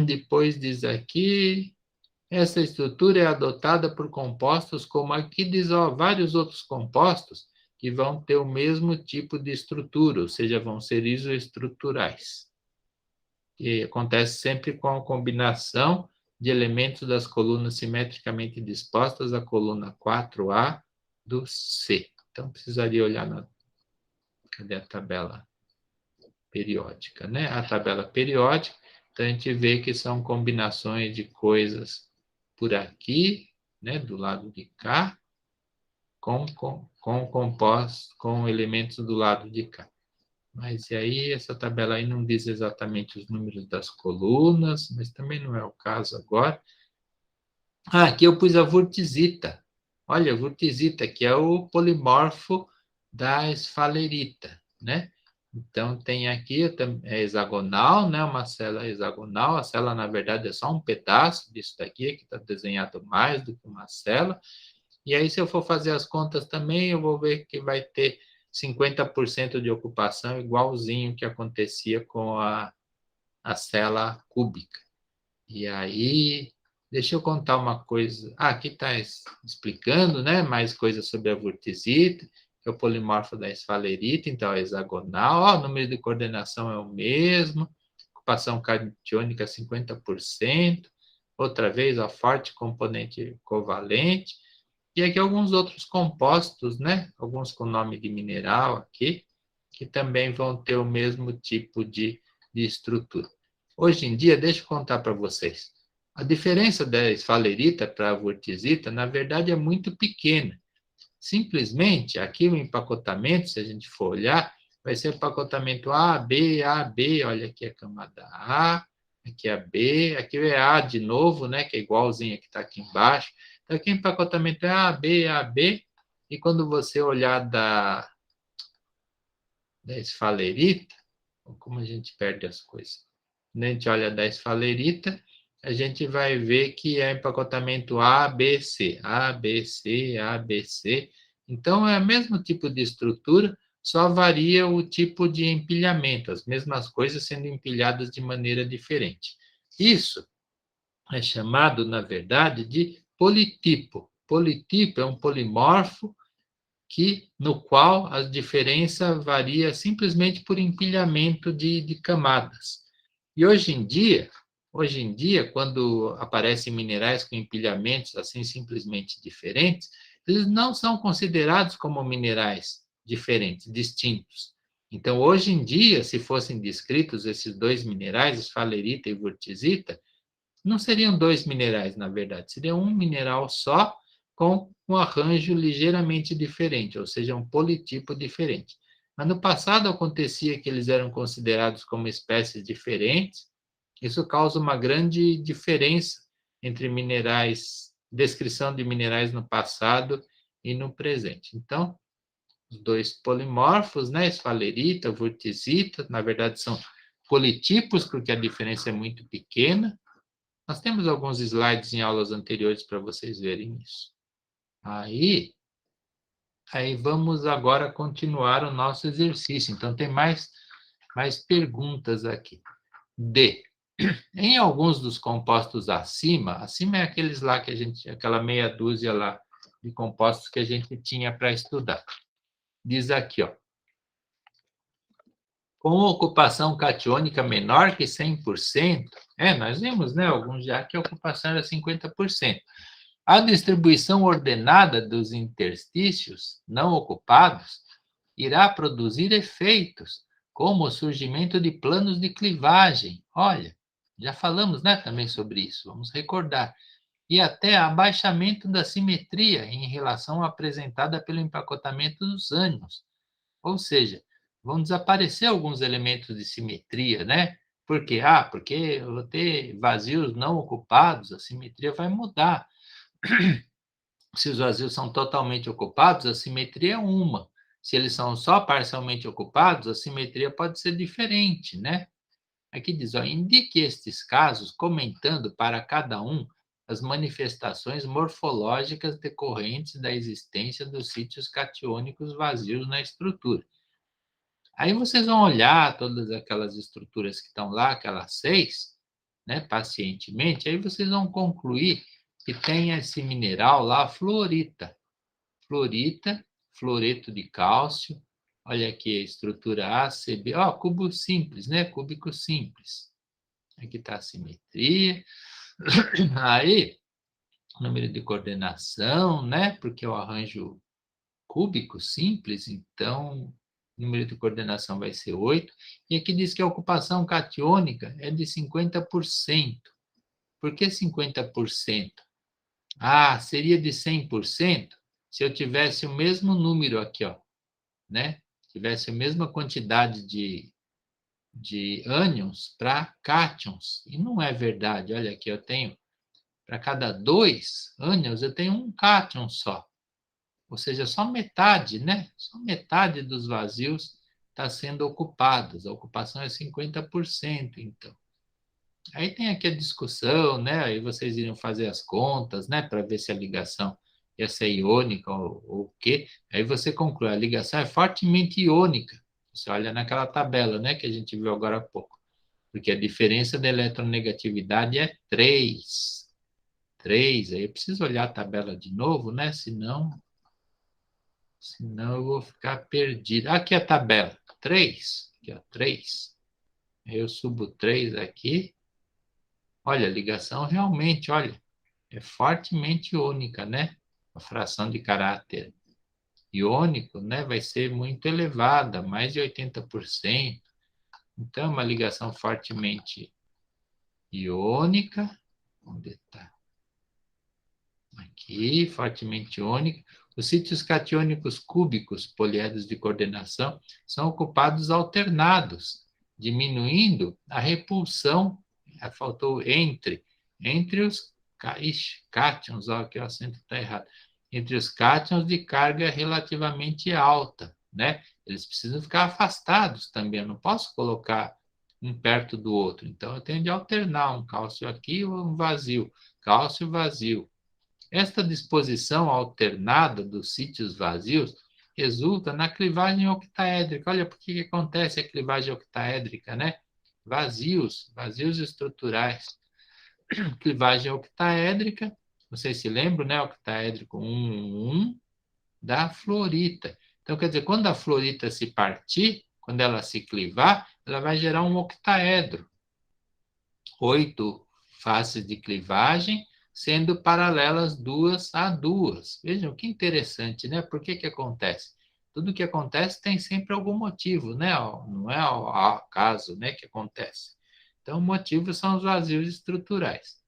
Depois diz aqui, essa estrutura é adotada por compostos como aqui diz, ó, vários outros compostos que vão ter o mesmo tipo de estrutura, ou seja, vão ser isoestruturais. E acontece sempre com a combinação de elementos das colunas simetricamente dispostas à coluna 4A do C. Então, precisaria olhar cadê a tabela periódica, né? A tabela periódica, então a gente vê que são combinações de coisas por aqui, né, do lado de cá, com compostos, com elementos do lado de cá. Mas e aí, essa tabela aí não diz exatamente os números das colunas, mas também não é o caso agora. Aqui eu pus a vorticita. Olha, a vorticita, que é o polimorfo da esfalerita, né? Então, tem aqui, é hexagonal, né? Uma célula hexagonal. A célula, na verdade, é só um pedaço disso daqui, que está desenhado mais do que uma célula. E aí, se eu for fazer as contas também, eu vou ver que vai ter 50% de ocupação, igualzinho que acontecia com a célula cúbica. E aí, deixa eu contar uma coisa. Aqui está explicando, né? Mais coisas sobre a vorticita, que é o polimorfo da esfalerita, então é hexagonal. Ó, o número de coordenação é o mesmo. Ocupação catiônica 50%. Outra vez, a forte componente covalente. E aqui alguns outros compostos, né? Alguns com nome de mineral aqui, que também vão ter o mesmo tipo de estrutura. Hoje em dia, deixa eu contar para vocês. A diferença da esfalerita para a wurtzita, na verdade, é muito pequena. Simplesmente, aqui o empacotamento, se a gente for olhar, vai ser empacotamento A, B, A, B. Olha aqui a camada A, aqui é a B, aqui é A de novo, né, que é igualzinho que está aqui embaixo. Então, aqui o empacotamento é A, B, A, B. E quando você olhar da esfalerita, como a gente perde as coisas. Quando a gente olha da esfalerita, a gente vai ver que é empacotamento A, B, C. A, B, C, A, B, C. Então, é o mesmo tipo de estrutura, só varia o tipo de empilhamento, as mesmas coisas sendo empilhadas de maneira diferente. Isso é chamado, na verdade, de politipo. Politipo é um polimorfo no qual a diferença varia simplesmente por empilhamento de camadas. E hoje em dia, quando aparecem minerais com empilhamentos assim simplesmente diferentes, eles não são considerados como minerais diferentes, distintos. Então, hoje em dia, se fossem descritos esses dois minerais, esfalerita e wurtzita, não seriam dois minerais, na verdade, seria um mineral só com um arranjo ligeiramente diferente, ou seja, um politipo diferente. Mas no passado acontecia que eles eram considerados como espécies diferentes, isso causa uma grande diferença entre minerais, descrição de minerais no passado e no presente. Então, os dois polimorfos, né, esfalerita, wurtzita, na verdade são politipos, porque a diferença é muito pequena. Nós temos alguns slides em aulas anteriores para vocês verem isso. Aí vamos agora continuar o nosso exercício. Então, tem mais perguntas aqui. D. Em alguns dos compostos acima é aqueles lá que aquela meia dúzia lá de compostos que a gente tinha para estudar. Diz aqui, ó. Com ocupação catiônica menor que 100%, nós vimos, né, alguns já que a ocupação era 50%. A distribuição ordenada dos interstícios não ocupados irá produzir efeitos, como o surgimento de planos de clivagem. Olha, já falamos, né, também sobre isso, vamos recordar. E até abaixamento da simetria em relação à apresentada pelo empacotamento dos ânions. Ou seja, vão desaparecer alguns elementos de simetria, né? Por quê? Porque eu vou ter vazios não ocupados, a simetria vai mudar. Se os vazios são totalmente ocupados, a simetria é uma. Se eles são só parcialmente ocupados, a simetria pode ser diferente, né? Aqui diz, ó, indique estes casos comentando para cada um as manifestações morfológicas decorrentes da existência dos sítios catiônicos vazios na estrutura. Aí vocês vão olhar todas aquelas estruturas que estão lá, aquelas 6, né, pacientemente, aí vocês vão concluir que tem esse mineral lá, fluorita. Fluorita, fluoreto de cálcio. Olha aqui a estrutura ACB. Ó, cubo simples, né? Cúbico simples. Aqui está a simetria. Aí, número de coordenação, né? Porque eu arranjo cúbico simples, então o número de coordenação vai ser 8. E aqui diz que a ocupação catiônica é de 50%. Por que 50%? Seria de 100% se eu tivesse o mesmo número aqui, ó, né? Tivesse a mesma quantidade de ânions para cátions. E não é verdade. Olha aqui, eu tenho, para cada 2 ânions, eu tenho um cátion só. Ou seja, só metade, né? Só metade dos vazios está sendo ocupados. A ocupação é 50%, então. Aí tem aqui a discussão, né? Aí vocês iriam fazer as contas, né? Para ver se a ligação ia ser iônica ou o quê. Aí você conclui, a ligação é fortemente iônica. Você olha naquela tabela, né? Que a gente viu agora há pouco. Porque a diferença da eletronegatividade é 3. 3. Aí eu preciso olhar a tabela de novo, né? Senão eu vou ficar perdido. Aqui a tabela. 3. Aqui, ó, 3. Eu subo 3 aqui. Olha, a ligação realmente, olha, é fortemente iônica, né? A fração de caráter iônico, né, vai ser muito elevada, mais de 80%. Então, é uma ligação fortemente iônica. Onde está? Aqui, fortemente iônica. Os sítios catiônicos cúbicos, poliedros de coordenação, são ocupados alternados, diminuindo a repulsão, faltou entre os cátions, ó, aqui o acento está errado, entre os cátions de carga relativamente alta, né? Eles precisam ficar afastados também, eu não posso colocar um perto do outro, então eu tenho de alternar um cálcio aqui ou um vazio, cálcio vazio. Esta disposição alternada dos sítios vazios resulta na clivagem octaédrica. Olha por que acontece a clivagem octaédrica, né? Vazios estruturais. Clivagem octaédrica, vocês se lembram, né? Octaédrico 1, 1 da fluorita. Então, quer dizer, quando a fluorita se partir, quando ela se clivar, ela vai gerar um octaedro. 8 faces de clivagem, sendo paralelas 2 a 2. Vejam que interessante, né? Por que acontece? Tudo que acontece tem sempre algum motivo, né? Não é ao acaso, né, que acontece. Então, o motivo são os vazios estruturais.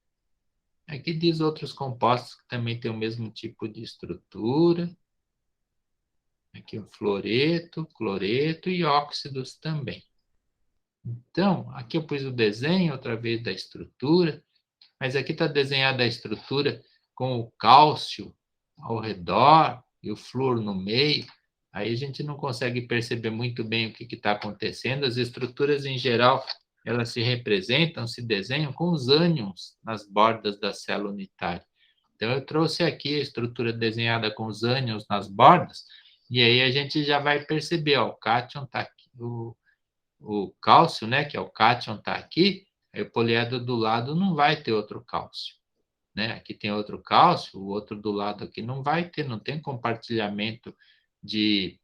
Aqui diz outros compostos que também têm o mesmo tipo de estrutura. Aqui o fluoreto, cloreto e óxidos também. Então, aqui eu pus o desenho outra vez da estrutura, mas aqui está desenhada a estrutura com o cálcio ao redor e o flúor no meio. Aí a gente não consegue perceber muito bem o que está acontecendo. As estruturas, em geral, elas se representam, se desenham com os ânions nas bordas da célula unitária. Então, eu trouxe aqui a estrutura desenhada com os ânions nas bordas, e aí a gente já vai perceber, ó, o cátion está aqui, o cálcio, né, que é o cátion, está aqui, aí o poliedro do lado não vai ter outro cálcio, né? Aqui tem outro cálcio, o outro do lado aqui não vai ter, não tem compartilhamento de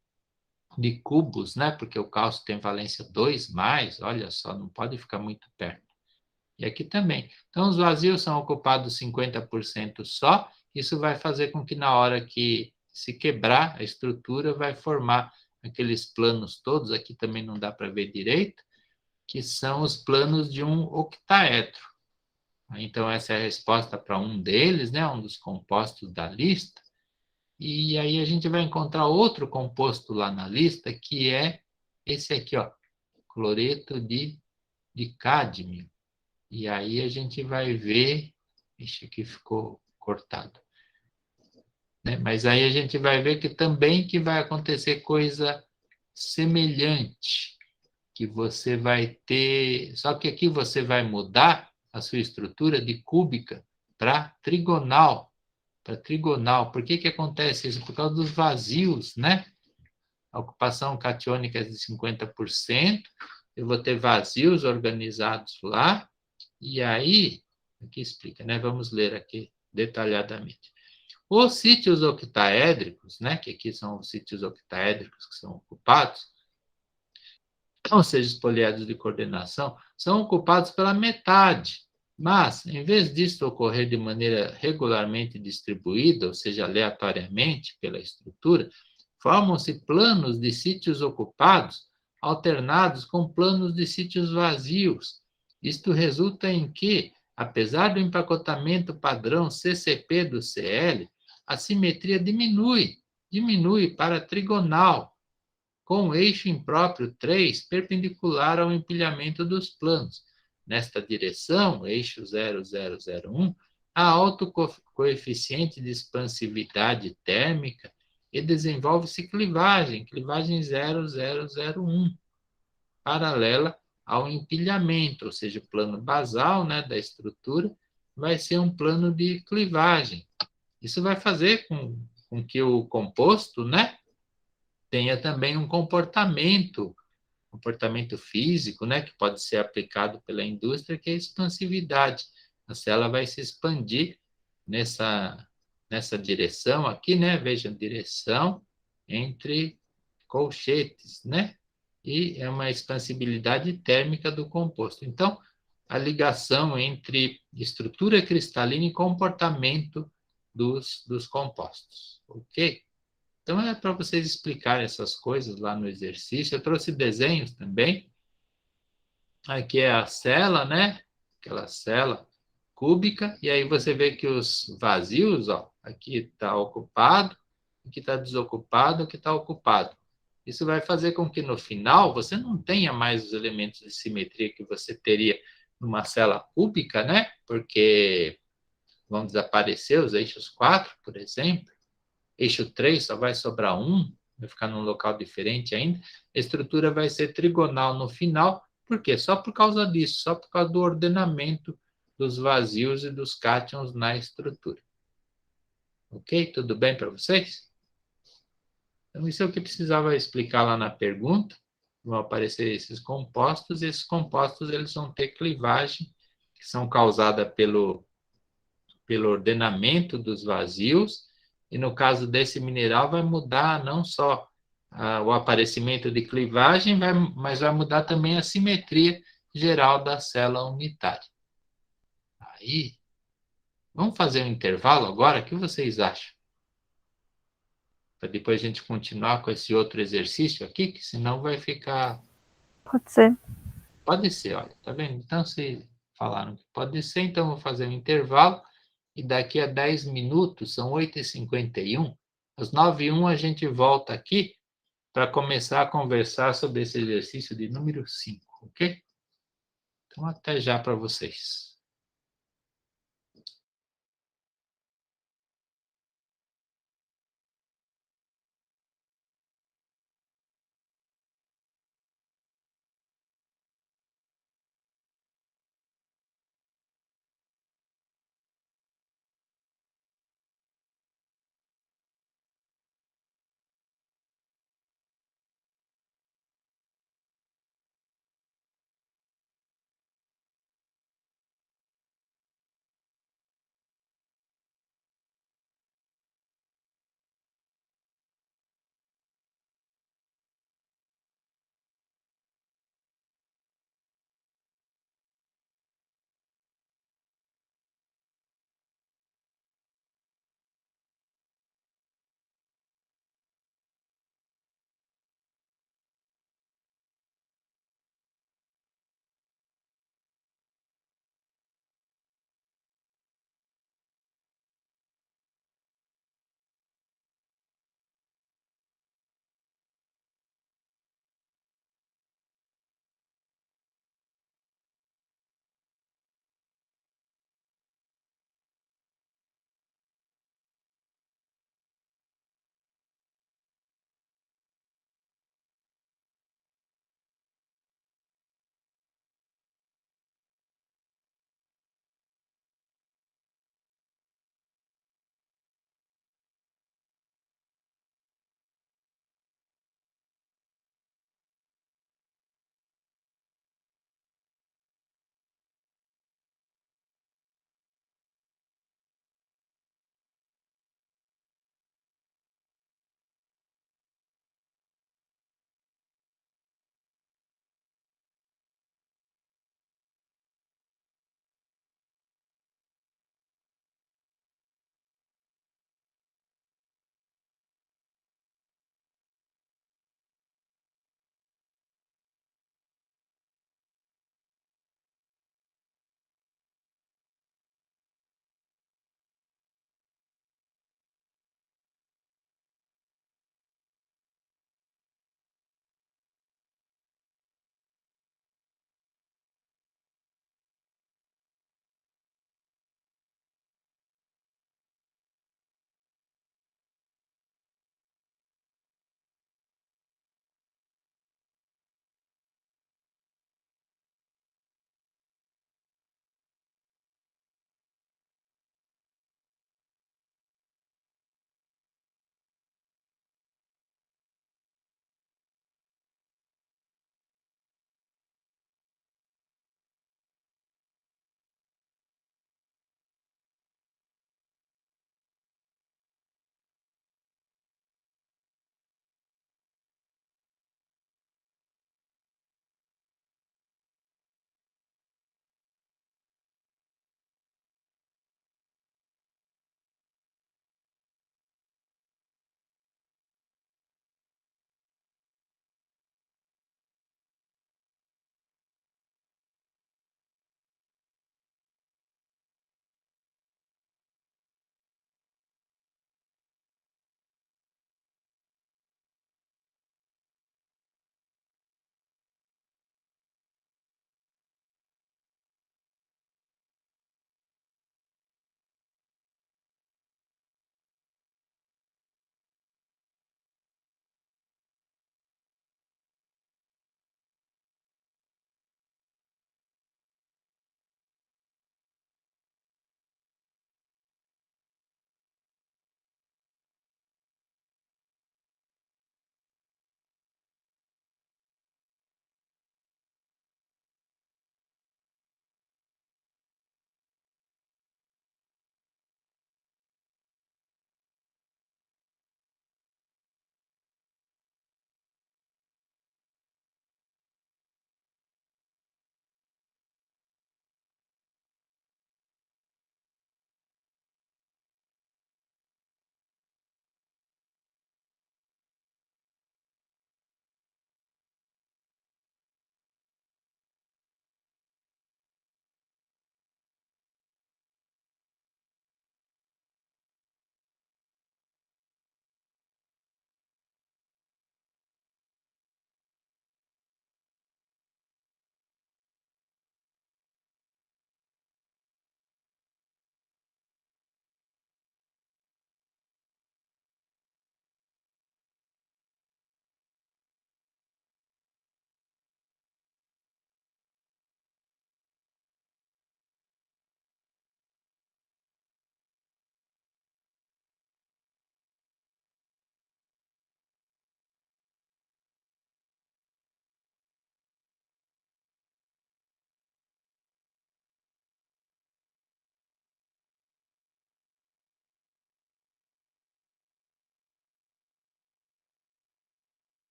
cubos, né? Porque o cálcio tem valência 2+, olha só, não pode ficar muito perto. E aqui também. Então, os vazios são ocupados 50% só, isso vai fazer com que na hora que se quebrar a estrutura, vai formar aqueles planos todos, aqui também não dá para ver direito, que são os planos de um octaedro. Então, essa é a resposta para um deles, né, um dos compostos da lista. E aí a gente vai encontrar outro composto lá na lista, que é esse aqui, ó, cloreto de cádmio. E aí a gente vai ver, ixi, aqui ficou cortado. Né? Mas aí a gente vai ver que também que vai acontecer coisa semelhante, que você vai ter, só que aqui você vai mudar a sua estrutura de cúbica para trigonal. Por que acontece isso? Por causa dos vazios, né? A ocupação catiônica é de 50%, eu vou ter vazios organizados lá, e aí, aqui explica, né? Vamos ler aqui detalhadamente. Os sítios octaédricos, né? Que aqui são os sítios octaédricos que são ocupados, ou seja, os poliedros de coordenação, são ocupados pela metade. Mas, em vez disso ocorrer de maneira regularmente distribuída, ou seja, aleatoriamente pela estrutura, formam-se planos de sítios ocupados alternados com planos de sítios vazios. Isto resulta em que, apesar do empacotamento padrão CCP do CL, a simetria diminui para trigonal, com o eixo impróprio 3 perpendicular ao empilhamento dos planos. Nesta direção, eixo 0001, há alto coeficiente de expansividade térmica e desenvolve-se clivagem 0001, paralela ao empilhamento, ou seja, o plano basal, né, da estrutura vai ser um plano de clivagem. Isso vai fazer com que o composto, né, tenha também um comportamento físico, né, que pode ser aplicado pela indústria, que é a expansividade. A célula vai se expandir nessa direção aqui, né? Vejam, direção entre colchetes, né? E é uma expansibilidade térmica do composto. Então, a ligação entre estrutura cristalina e comportamento dos compostos, ok? Então, é para vocês explicarem essas coisas lá no exercício. Eu trouxe desenhos também. Aqui é a cela, né? Aquela cela cúbica, e aí você vê que os vazios, ó, aqui está ocupado, aqui está desocupado, aqui está ocupado. Isso vai fazer com que no final você não tenha mais os elementos de simetria que você teria numa célula cúbica, né? Porque vão desaparecer os eixos 4, por exemplo. Eixo 3 só vai sobrar um, vai ficar num local diferente ainda. A estrutura vai ser trigonal no final. Por quê? Só por causa disso, só por causa do ordenamento dos vazios e dos cátions na estrutura. Ok? Tudo bem para vocês? Então, isso é o que precisava explicar lá na pergunta. Vão aparecer esses compostos, e esses compostos eles vão ter clivagem, que são causadas pelo ordenamento dos vazios, e no caso desse mineral vai mudar não só o aparecimento de clivagem, mas vai mudar também a simetria geral da célula unitária. Aí, vamos fazer um intervalo agora? O que vocês acham? Para depois a gente continuar com esse outro exercício aqui, que senão vai ficar... Pode ser. Pode ser, olha, tá vendo? Então, se falaram que pode ser, então eu vou fazer um intervalo, e daqui a 10 minutos, são 8h51, às 9h01 a gente volta aqui para começar a conversar sobre esse exercício de número 5, ok? Então, até já para vocês.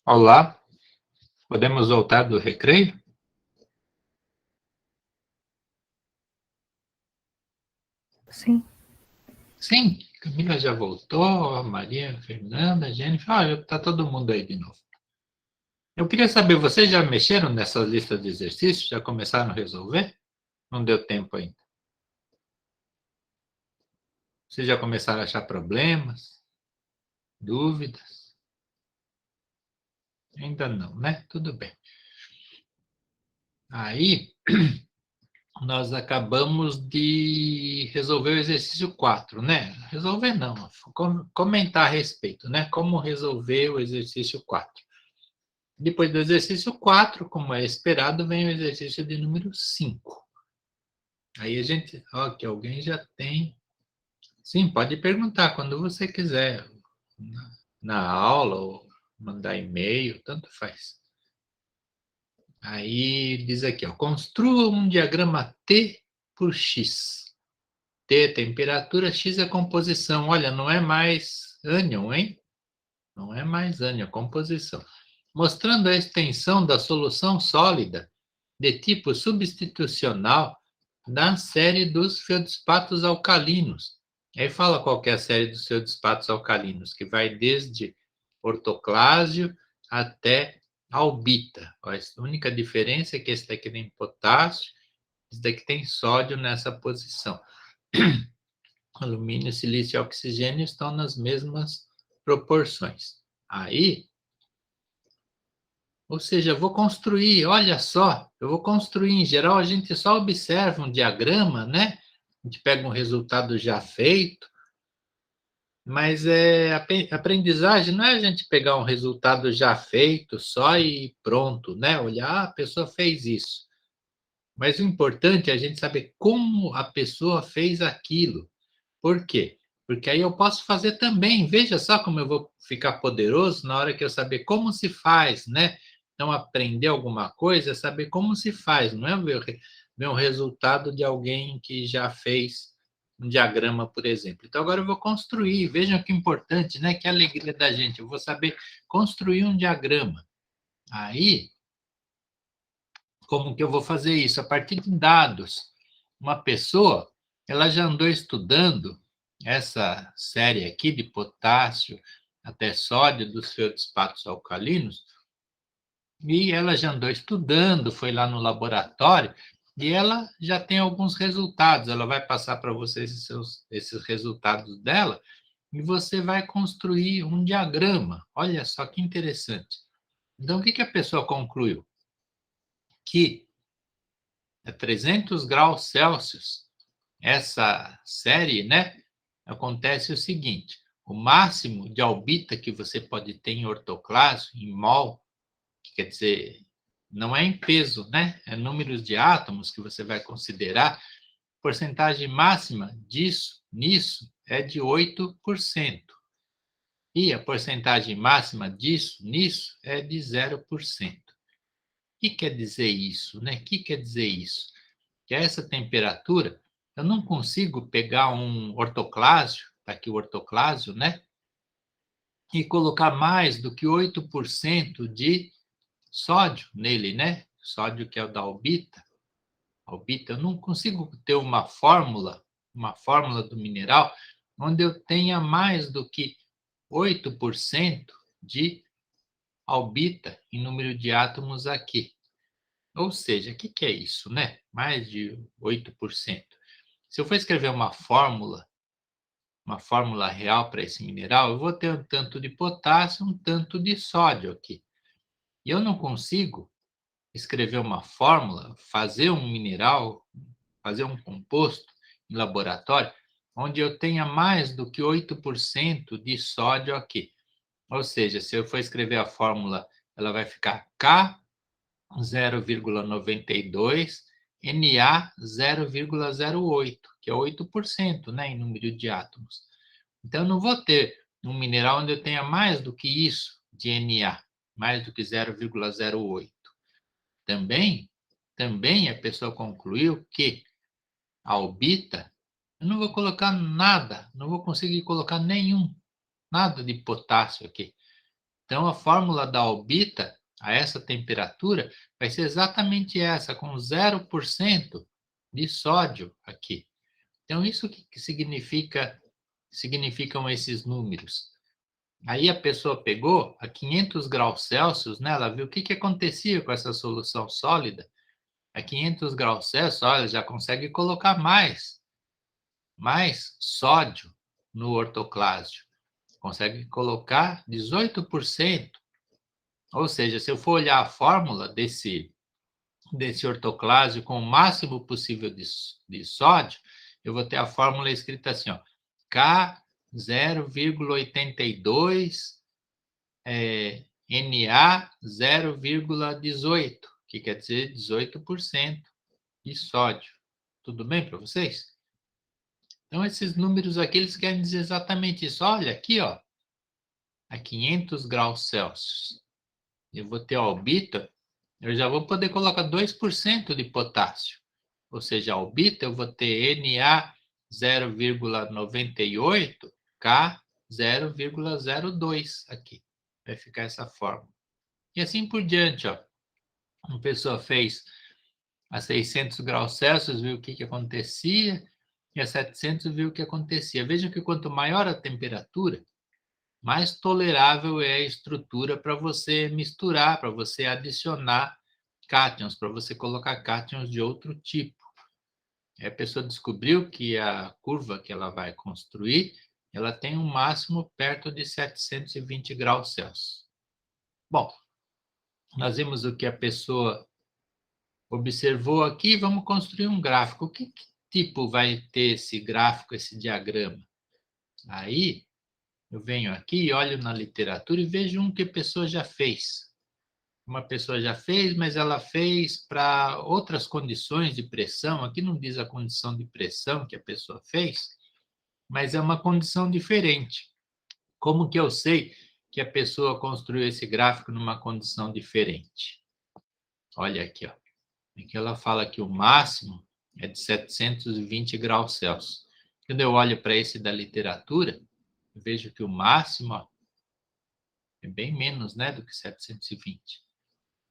Olá, podemos voltar do recreio? Sim. Sim, Camila já voltou, a Maria, a Fernanda, a Jennifer, tá todo mundo aí de novo. Eu queria saber, vocês já mexeram nessas listas de exercícios? Já começaram a resolver? Não deu tempo ainda. Vocês já começaram a achar problemas? Dúvidas? Ainda não, né? Tudo bem. Aí, nós acabamos de resolver o exercício 4, né? Resolver não, comentar a respeito, né? Como resolver o exercício 4. Depois do exercício 4, como é esperado, vem o exercício de número 5. Aí a gente, ó, que alguém já tem. Sim, pode perguntar quando você quiser, na aula, ou mandar e-mail, tanto faz. Aí diz aqui, ó, construa um diagrama T por X. T é temperatura, X é composição. Olha, não é mais ânion, hein? Não é mais ânion, é composição. Mostrando a extensão da solução sólida de tipo substitucional da série dos feldspatos alcalinos. Aí fala qual que é a série dos feldspatos alcalinos, que vai desde ortoclásio até albita. A única diferença é que esse daqui tem potássio, esse daqui tem sódio nessa posição. Alumínio, silício e oxigênio estão nas mesmas proporções. Aí, ou seja, eu vou construir, olha só, eu vou construir, em geral, a gente só observa um diagrama, né? A gente pega um resultado já feito, mas aprendizagem não é a gente pegar um resultado já feito só e pronto, né? Olhar, a pessoa fez isso. Mas o importante é a gente saber como a pessoa fez aquilo. Por quê? Porque aí eu posso fazer também. Veja só como eu vou ficar poderoso na hora que eu saber como se faz, né? Então, aprender alguma coisa é saber como se faz, não é ver um resultado de alguém que já fez um diagrama, por exemplo. Então, agora eu vou construir. Vejam que importante, né? Que alegria da gente. Eu vou saber construir um diagrama. Aí, como que eu vou fazer isso? A partir de dados. Uma pessoa, ela já andou estudando essa série aqui de potássio até sódio dos feldspatos alcalinos, e ela já andou estudando, foi lá no laboratório, e ela já tem alguns resultados. Ela vai passar para você esses resultados dela, e você vai construir um diagrama. Olha só que interessante. Então, o que a pessoa concluiu? Que a 300 graus Celsius, essa série, né, acontece o seguinte: o máximo de albita que você pode ter em ortoclásio, em mol, que quer dizer, não é em peso, né? É números de átomos que você vai considerar. Porcentagem máxima nisso, é de 8%. E a porcentagem máxima nisso, é de 0%. O que quer dizer isso, né? O que quer dizer isso? Que a essa temperatura, eu não consigo pegar um ortoclásio, tá aqui o ortoclásio, né? E colocar mais do que 8% de sódio nele, né? Sódio que é o da albita. Albita, eu não consigo ter uma fórmula do mineral, onde eu tenha mais do que 8% de albita em número de átomos aqui. Ou seja, o que é isso, né? Mais de 8%. Se eu for escrever uma fórmula real para esse mineral, eu vou ter um tanto de potássio, um tanto de sódio aqui. E eu não consigo escrever uma fórmula, fazer um mineral, fazer um composto em laboratório, onde eu tenha mais do que 8% de sódio aqui. Ou seja, se eu for escrever a fórmula, ela vai ficar K 0,92, Na 0,08, que é 8%, né, em número de átomos. Então, eu não vou ter um mineral onde eu tenha mais do que isso de Na, mais do que 0,08. Também a pessoa concluiu que a albita, eu não vou colocar nada, não vou conseguir colocar nada de potássio aqui. Então, a fórmula da albita a essa temperatura vai ser exatamente essa, com 0% de sódio aqui. Então, isso que significam esses números. Aí a pessoa pegou a 500 graus Celsius, né? Ela viu o que acontecia com essa solução sólida. A 500 graus Celsius, olha, já consegue colocar mais sódio no ortoclásio. Consegue colocar 18%. Ou seja, se eu for olhar a fórmula desse ortoclásio com o máximo possível de sódio, eu vou ter a fórmula escrita assim, ó, K 0,82 Na 0,18, que quer dizer 18% de sódio. Tudo bem para vocês? Então, esses números aqui, eles querem dizer exatamente isso. Olha, aqui, ó, a 500 graus Celsius, eu vou ter a albita, eu já vou poder colocar 2% de potássio. Ou seja, a albita, eu vou ter Na 0,98, K 0,02 aqui. Vai ficar essa forma. E assim por diante, ó. Uma pessoa fez a 600 graus Celsius, viu o que acontecia, e a 700 viu o que acontecia. Veja que quanto maior a temperatura, mais tolerável é a estrutura para você misturar, para você adicionar cátions, para você colocar cátions de outro tipo. Aí a pessoa descobriu que a curva que ela vai construir, ela tem um máximo perto de 720 graus Celsius. Bom, nós vimos o que a pessoa observou aqui, vamos construir um gráfico. Que tipo vai ter esse gráfico, esse diagrama? Aí, eu venho aqui, olho na literatura e vejo um que a pessoa já fez. Uma pessoa já fez, mas ela fez para outras condições de pressão. Aqui não diz a condição de pressão que a pessoa fez, mas é uma condição diferente. Como que eu sei que a pessoa construiu esse gráfico numa condição diferente? Olha aqui, ó. Aqui ela fala que o máximo é de 720 graus Celsius. Quando eu olho para esse da literatura, eu vejo que o máximo, ó, é bem menos, né, do que 720.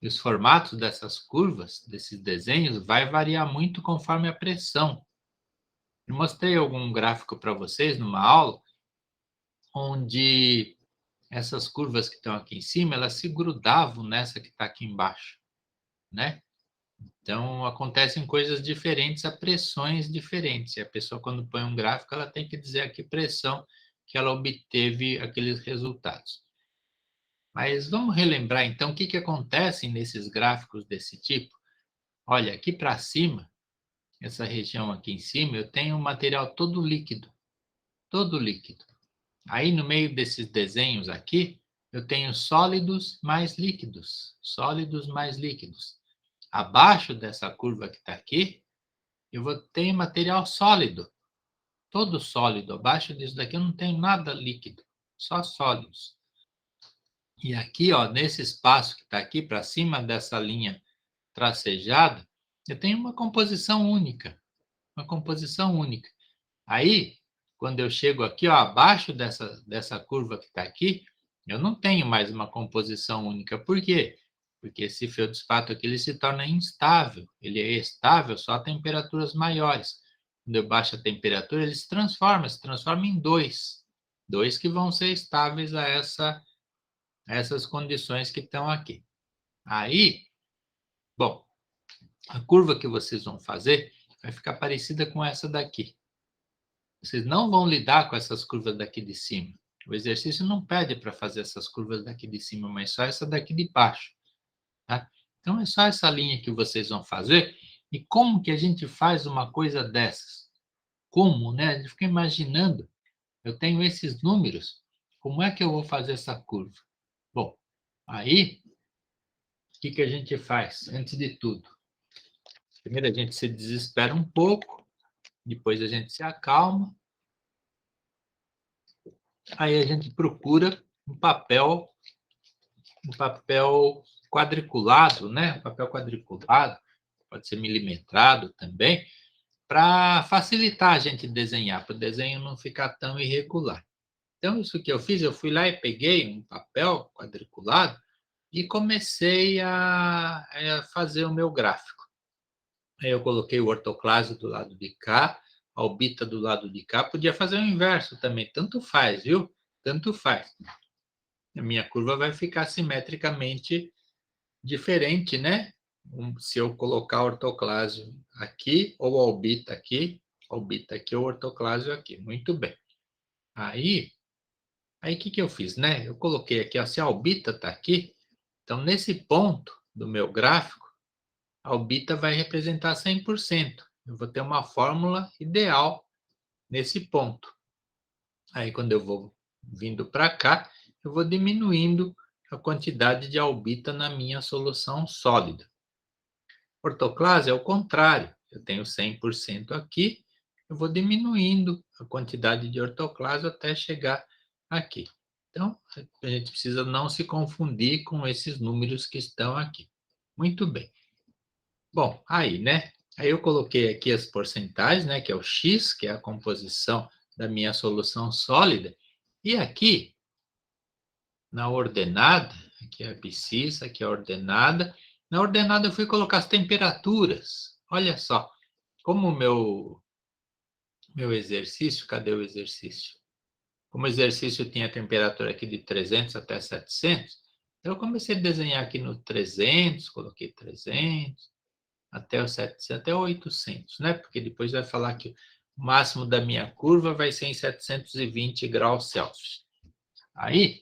E os formatos dessas curvas, desses desenhos, vai variar muito conforme a pressão. Eu mostrei algum gráfico para vocês numa aula, onde essas curvas que estão aqui em cima, elas se grudavam nessa que está aqui embaixo, né? Então, acontecem coisas diferentes a pressões diferentes. E a pessoa, quando põe um gráfico, ela tem que dizer a que pressão que ela obteve aqueles resultados. Mas vamos relembrar, então, o que acontece nesses gráficos desse tipo. Olha, aqui para cima, essa região aqui em cima, eu tenho o material todo líquido. Todo líquido. Aí, no meio desses desenhos aqui, eu tenho sólidos mais líquidos. Sólidos mais líquidos. Abaixo dessa curva que está aqui, eu vou ter material sólido. Todo sólido. Abaixo disso daqui eu não tenho nada líquido. Só sólidos. E aqui, ó, nesse espaço que está aqui, para cima dessa linha tracejada, eu tenho uma composição única. Uma composição única. Aí, quando eu chego aqui, ó, abaixo dessa curva que está aqui, eu não tenho mais uma composição única. Por quê? Porque esse feldspato aqui ele se torna instável. Ele é estável só a temperaturas maiores. Quando eu baixo a temperatura, ele se transforma em dois. Dois que vão ser estáveis a essas condições que estão aqui. Aí, bom, a curva que vocês vão fazer vai ficar parecida com essa daqui. Vocês não vão lidar com essas curvas daqui de cima. O exercício não pede para fazer essas curvas daqui de cima, mas só essa daqui de baixo. Tá? Então, é só essa linha que vocês vão fazer. E como que a gente faz uma coisa dessas? Como, né? A gente fica imaginando, eu tenho esses números, como é que eu vou fazer essa curva? Bom, aí, o que a gente faz? Antes de tudo, primeiro a gente se desespera um pouco, depois a gente se acalma, aí a gente procura um papel quadriculado, né? Um papel quadriculado, pode ser milimetrado também, para facilitar a gente desenhar, para o desenho não ficar tão irregular. Então, isso que eu fiz, eu fui lá e peguei um papel quadriculado e comecei a fazer o meu gráfico. Aí eu coloquei o ortoclase do lado de cá, a albita do lado de cá. Podia fazer o inverso também, tanto faz, viu? Tanto faz. A minha curva vai ficar simetricamente diferente, né? Se eu colocar ortoclásio aqui, ou albita aqui ou ortoclásio aqui. Muito bem. Aí o que eu fiz, né? Eu coloquei aqui, ó, se a albita está aqui, então nesse ponto do meu gráfico, a albita vai representar 100%. Eu vou ter uma fórmula ideal nesse ponto. Aí quando eu vou vindo para cá, eu vou diminuindo a quantidade de albita na minha solução sólida. Ortoclase é o contrário. Eu tenho 100% aqui, eu vou diminuindo a quantidade de ortoclase até chegar aqui. Então, a gente precisa não se confundir com esses números que estão aqui. Muito bem. Bom, aí, né? Aí eu coloquei aqui as porcentagens, né? Que é o X, que é a composição da minha solução sólida. E aqui, na ordenada, aqui é a abscissa, aqui é a ordenada. Na ordenada eu fui colocar as temperaturas. Olha só, como o meu exercício, cadê o exercício? Como o exercício tinha temperatura aqui de 300 até 700, eu comecei a desenhar aqui no 300, coloquei 300, até o 700, até o 800, né? Porque depois vai falar que o máximo da minha curva vai ser em 720 graus Celsius. Aí,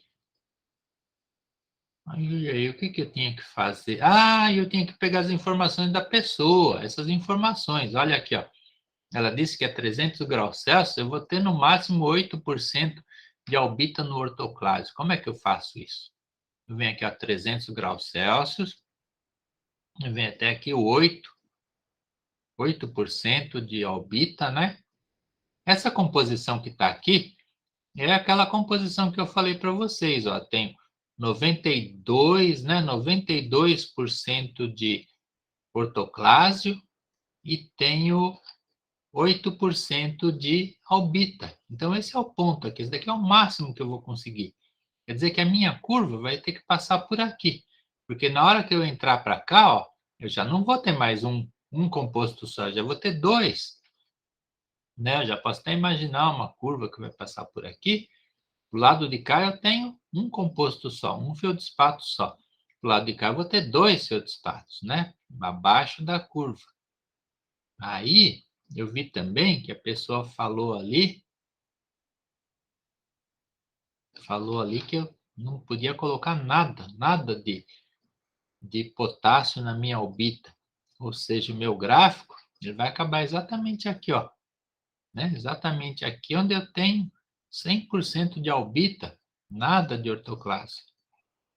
o que eu tinha que fazer? Eu tinha que pegar as informações da pessoa, essas informações. Olha aqui, ó. Ela disse que é 300 graus Celsius, eu vou ter no máximo 8% de albita no ortoclase. Como é que eu faço isso? Eu venho aqui a 300 graus Celsius, eu venho até aqui o 8% de albita, né? Essa composição que está aqui é aquela composição que eu falei para vocês, ó. Tem 92, né? 92% de ortoclásio e tenho 8% de albita. Então, esse é o ponto aqui. Esse daqui é o máximo que eu vou conseguir. Quer dizer que a minha curva vai ter que passar por aqui. Porque na hora que eu entrar para cá, ó, eu já não vou ter mais um composto só, já vou ter dois. Né? Eu já posso até imaginar uma curva que vai passar por aqui. Do lado de cá eu tenho um composto só, um feldspato só. Do lado de cá eu vou ter dois feldspatos, né? Abaixo da curva. Aí, eu vi também que a pessoa falou ali que eu não podia colocar nada de potássio na minha albita. Ou seja, o meu gráfico, ele vai acabar exatamente aqui, ó. Né? Exatamente aqui onde eu tenho 100% de albita, nada de ortoclase.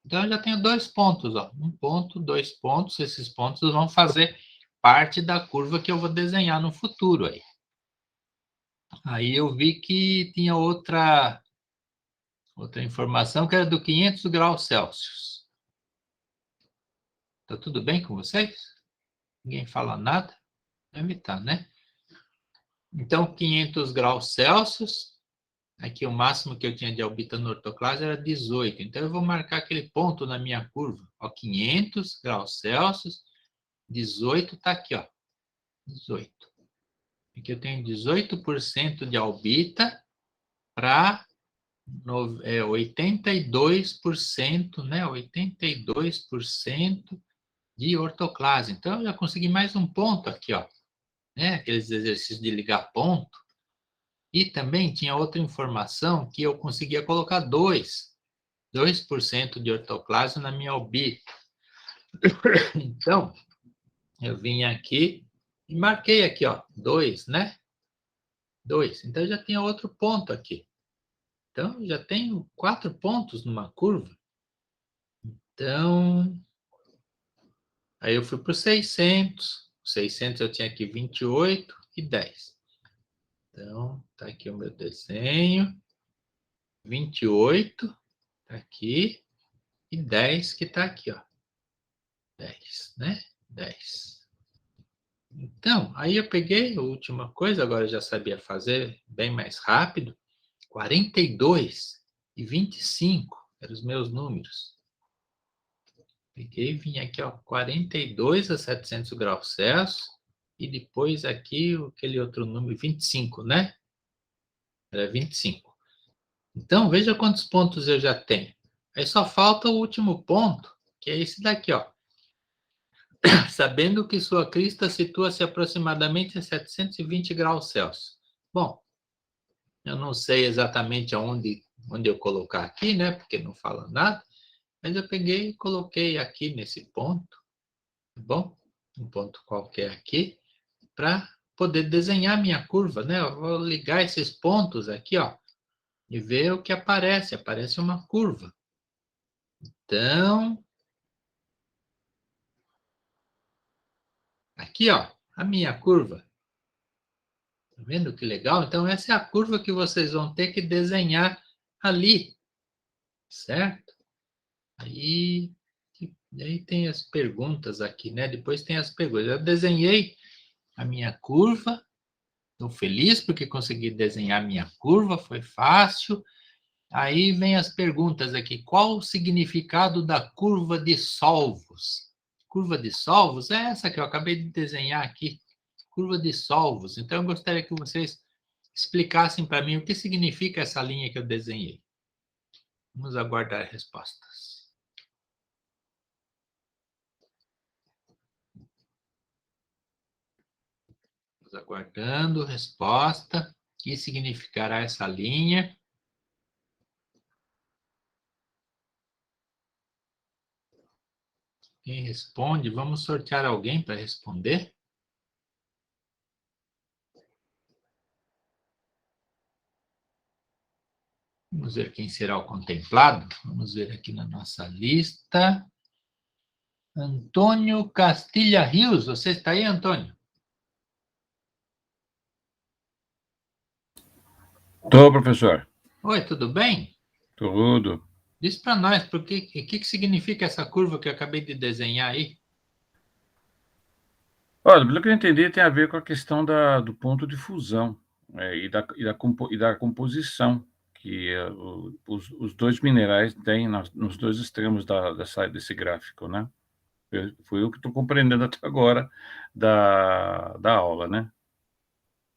Então, eu já tenho 2 pontos, ó. 1 ponto, 2 pontos. Esses pontos vão fazer parte da curva que eu vou desenhar no futuro aí. Aí eu vi que tinha outra informação que era do 500 graus Celsius. Tá tudo bem com vocês? Ninguém fala nada? Deve estar, né? Então, 500 graus Celsius, aqui o máximo que eu tinha de albita no ortoclase era 18. Então, eu vou marcar aquele ponto na minha curva. Ó, 500 graus Celsius, 18 está aqui, ó. 18. Aqui eu tenho 18% de albita para 82%, né? 82% de ortoclase. Então, eu já consegui mais um ponto aqui, ó. Né? Aqueles exercícios de ligar ponto. E também tinha outra informação que eu conseguia colocar 2% de ortoclase na minha albita. Então, eu vim aqui e marquei aqui, ó, 2, né? 2. Então, eu já tinha outro ponto aqui. Então, eu já tenho 4 pontos numa curva. Então, aí eu fui para o 600. 600 eu tinha aqui 28 e 10. Então, tá aqui o meu desenho. 28 tá aqui e 10 que tá aqui, ó. 10, né? 10. Então, aí eu peguei a última coisa, agora eu já sabia fazer bem mais rápido. 42 e 25 eram os meus números. Peguei e vim aqui, ó, 42 a 700 graus Celsius, e depois aqui aquele outro número, 25, né? Era 25. Então, veja quantos pontos eu já tenho. Aí só falta o último ponto, que é esse daqui, ó. Sabendo que sua crista situa-se aproximadamente a 720 graus Celsius. Bom, eu não sei exatamente onde eu colocar aqui, né? Porque não fala nada. Mas eu peguei e coloquei aqui nesse ponto, tá bom? Um ponto qualquer aqui, para poder desenhar minha curva, né? Eu vou ligar esses pontos aqui, ó, e ver o que aparece. Aparece uma curva. Então, aqui, ó, a minha curva. Tá vendo que legal? Então, essa é a curva que vocês vão ter que desenhar ali, certo? Aí tem as perguntas aqui, né? Depois tem as perguntas. Eu desenhei a minha curva. Estou feliz porque consegui desenhar a minha curva, foi fácil. Aí vem as perguntas aqui. Qual o significado da curva de solvos? Curva de solvos é essa que eu acabei de desenhar aqui. Curva de solvos. Então, eu gostaria que vocês explicassem para mim o que significa essa linha que eu desenhei. Vamos aguardar respostas. Estamos aguardando resposta. O que significará essa linha? Quem responde? Vamos sortear alguém para responder? Vamos ver quem será o contemplado. Vamos ver aqui na nossa lista. Antônio Castilha Rios. Você está aí, Antônio? Estou, professor. Oi, tudo bem? Tudo. Diz para nós, o que significa essa curva que eu acabei de desenhar aí? Olha, pelo que eu entendi, tem a ver com a questão do ponto de fusão, e da composição que os dois minerais têm nos dois extremos desse gráfico, né? Foi o que estou compreendendo até agora da aula, né?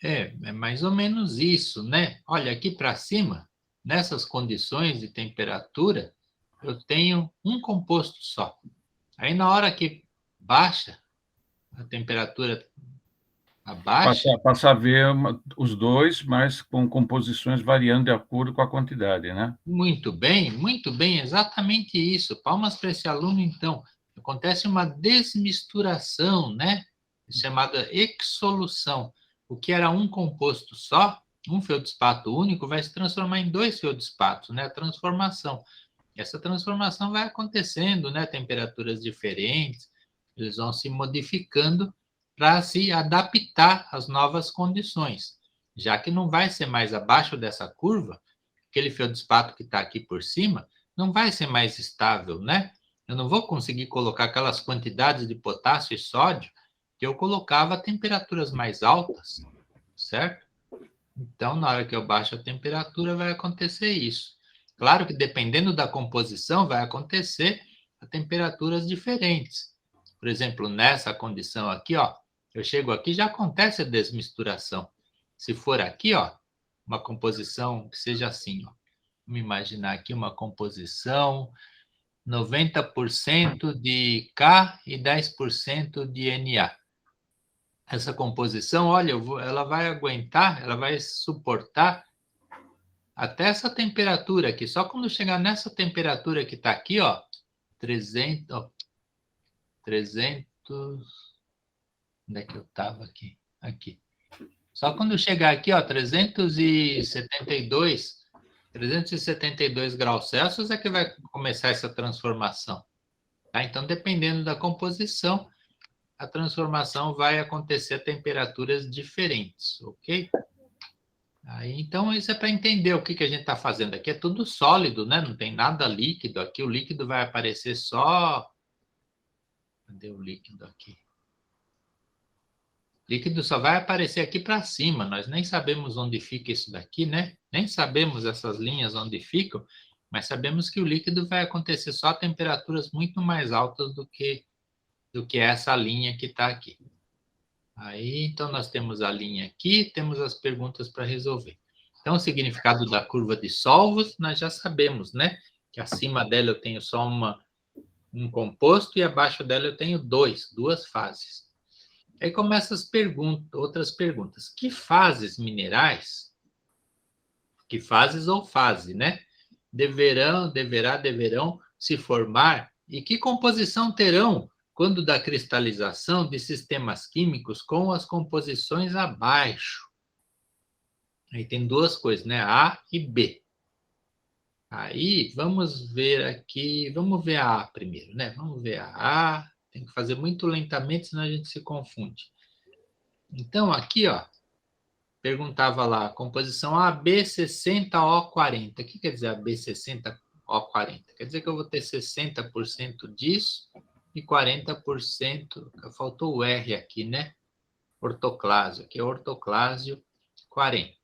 É mais ou menos isso, né? Olha, aqui para cima, nessas condições de temperatura, eu tenho um composto só. Aí, na hora que baixa, a temperatura abaixa. Passa a ver os dois, mas com composições variando de acordo com a quantidade, né? Muito bem, exatamente isso. Palmas para esse aluno, então. Acontece uma desmisturação, né? Chamada exsolução. O que era um composto só, um feldspato único, vai se transformar em dois feldspatos, né? A transformação. Essa transformação vai acontecendo, né? Temperaturas diferentes, eles vão se modificando para se adaptar às novas condições. Já que não vai ser mais abaixo dessa curva, aquele feldspato que está aqui por cima não vai ser mais estável, né? Eu não vou conseguir colocar aquelas quantidades de potássio e sódio que eu colocava a temperaturas mais altas, certo? Então, na hora que eu baixo a temperatura, vai acontecer isso. Claro que dependendo da composição, vai acontecer a temperaturas diferentes. Por exemplo, nessa condição aqui, ó, eu chego aqui, já acontece a desmisturação. Se for aqui, ó, uma composição que seja assim, ó. Vamos imaginar aqui uma composição 90% de K e 10% de Na. Essa composição, olha, ela vai aguentar, ela vai suportar até essa temperatura aqui. Só quando chegar nessa temperatura que está aqui, ó, 300, onde é que eu estava aqui? Aqui. Só quando chegar aqui, ó, 372 graus Celsius é que vai começar essa transformação. Tá? Então, dependendo da composição, a transformação vai acontecer a temperaturas diferentes, ok? Aí, então, isso é para entender o que a gente está fazendo aqui. É tudo sólido, né? Não tem nada líquido aqui. O líquido vai aparecer só... Cadê o líquido aqui? Líquido só vai aparecer aqui para cima. Nós nem sabemos onde fica isso daqui, né? Nem sabemos essas linhas onde ficam, mas sabemos que o líquido vai acontecer só a temperaturas muito mais altas do que essa linha que está aqui. Aí, então, nós temos a linha aqui, temos as perguntas para resolver. Então, o significado da curva de Solvos, nós já sabemos, né? Que acima dela eu tenho só um composto e abaixo dela eu tenho duas fases. Aí começam as outras perguntas. Que fases minerais, que fases ou fase, né? Deverão se formar e que composição terão quando da cristalização de sistemas químicos com as composições abaixo. Aí tem duas coisas, né? A e B. Aí, vamos ver aqui, vamos ver a A primeiro, né? Vamos ver a A, tem que fazer muito lentamente, senão a gente se confunde. Então, aqui, ó, perguntava lá, composição AB60O40. O que quer dizer AB60O40? Quer dizer que eu vou ter 60% disso e 40%, faltou o R aqui, né? Ortoclásio, aqui é ortoclásio 40.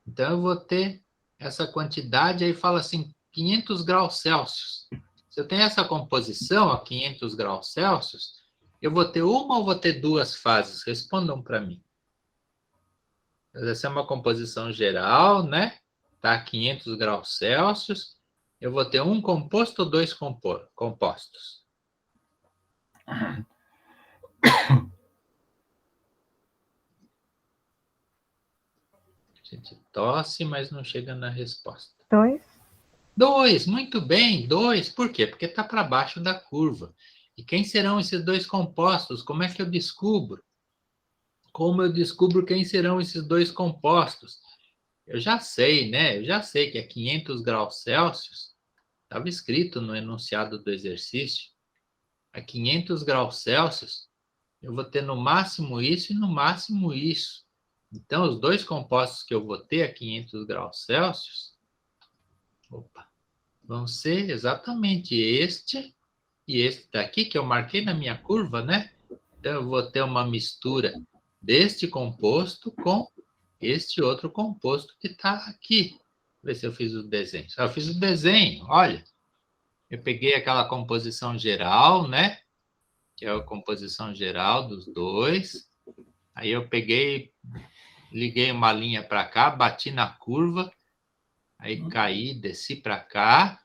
Então, eu vou ter essa quantidade, aí fala assim, 500 graus Celsius. Se eu tenho essa composição a 500 graus Celsius, eu vou ter uma ou vou ter duas fases? Respondam para mim. Essa é uma composição geral, né? Tá a 500 graus Celsius. Eu vou ter um composto ou dois compostos? A gente tosse, mas não chega na resposta. 2. 2, muito bem, 2. Por quê? Porque está para baixo da curva. E quem serão esses dois compostos? Como é que eu descubro? Como eu descubro quem serão esses dois compostos? Eu já sei, né? Eu já sei que é 500 graus Celsius. Estava escrito no enunciado do exercício. A 500 graus Celsius, eu vou ter no máximo isso e no máximo isso. Então, os dois compostos que eu vou ter a 500 graus Celsius, vão ser exatamente este e este daqui, que eu marquei na minha curva, né? Então, eu vou ter uma mistura deste composto com este outro composto que está aqui. Vou ver se eu fiz o desenho. Eu fiz o desenho, olha. Eu peguei aquela composição geral, né? Que é a composição geral dos dois. Aí eu peguei, liguei uma linha para cá, bati na curva, aí caí, desci para cá.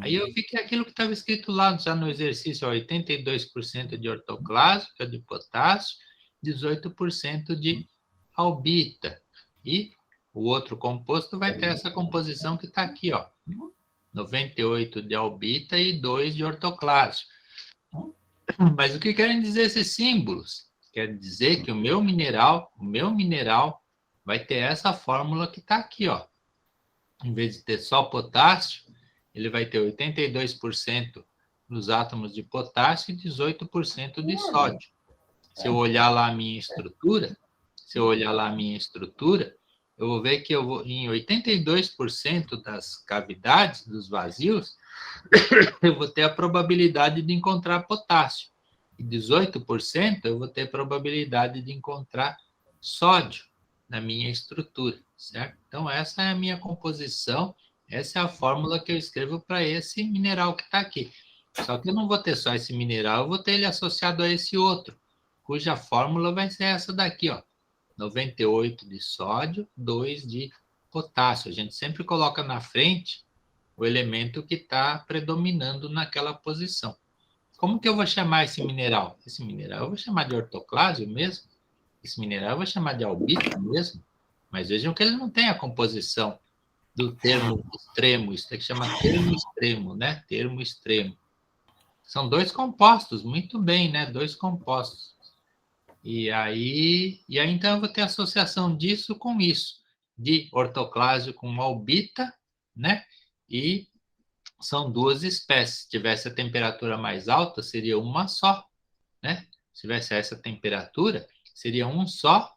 Aí eu vi que aquilo que estava escrito lá já no exercício, 82% de ortoclásio, que é de potássio, 18% de albita. E o outro composto vai ter essa composição que está aqui, ó. 98 de albita e 2 de ortoclásio. Mas o que querem dizer esses símbolos? Quer dizer que o meu mineral vai ter essa fórmula que está aqui, ó. Em vez de ter só potássio, ele vai ter 82% nos átomos de potássio e 18% de sódio. Se eu olhar lá a minha estrutura, eu vou ver que em 82% das cavidades, dos vazios, eu vou ter a probabilidade de encontrar potássio. E 18% eu vou ter a probabilidade de encontrar sódio na minha estrutura, certo? Então, essa é a minha composição, essa é a fórmula que eu escrevo para esse mineral que está aqui. Só que eu não vou ter só esse mineral, eu vou ter ele associado a esse outro, cuja fórmula vai ser essa daqui, ó. 98 de sódio, 2 de potássio. A gente sempre coloca na frente o elemento que está predominando naquela posição. Como que eu vou chamar esse mineral? Esse mineral eu vou chamar de ortoclásio mesmo? Esse mineral eu vou chamar de albita mesmo? Mas vejam que ele não tem a composição do termo extremo, isso aqui chama termo extremo, né? Termo extremo. São dois compostos, muito bem, né? Dois compostos. E aí então eu vou ter associação disso com isso, de ortoclásio com albita, né? E são duas espécies. Se tivesse a temperatura mais alta, seria uma só, né? Se tivesse essa temperatura, seria um só,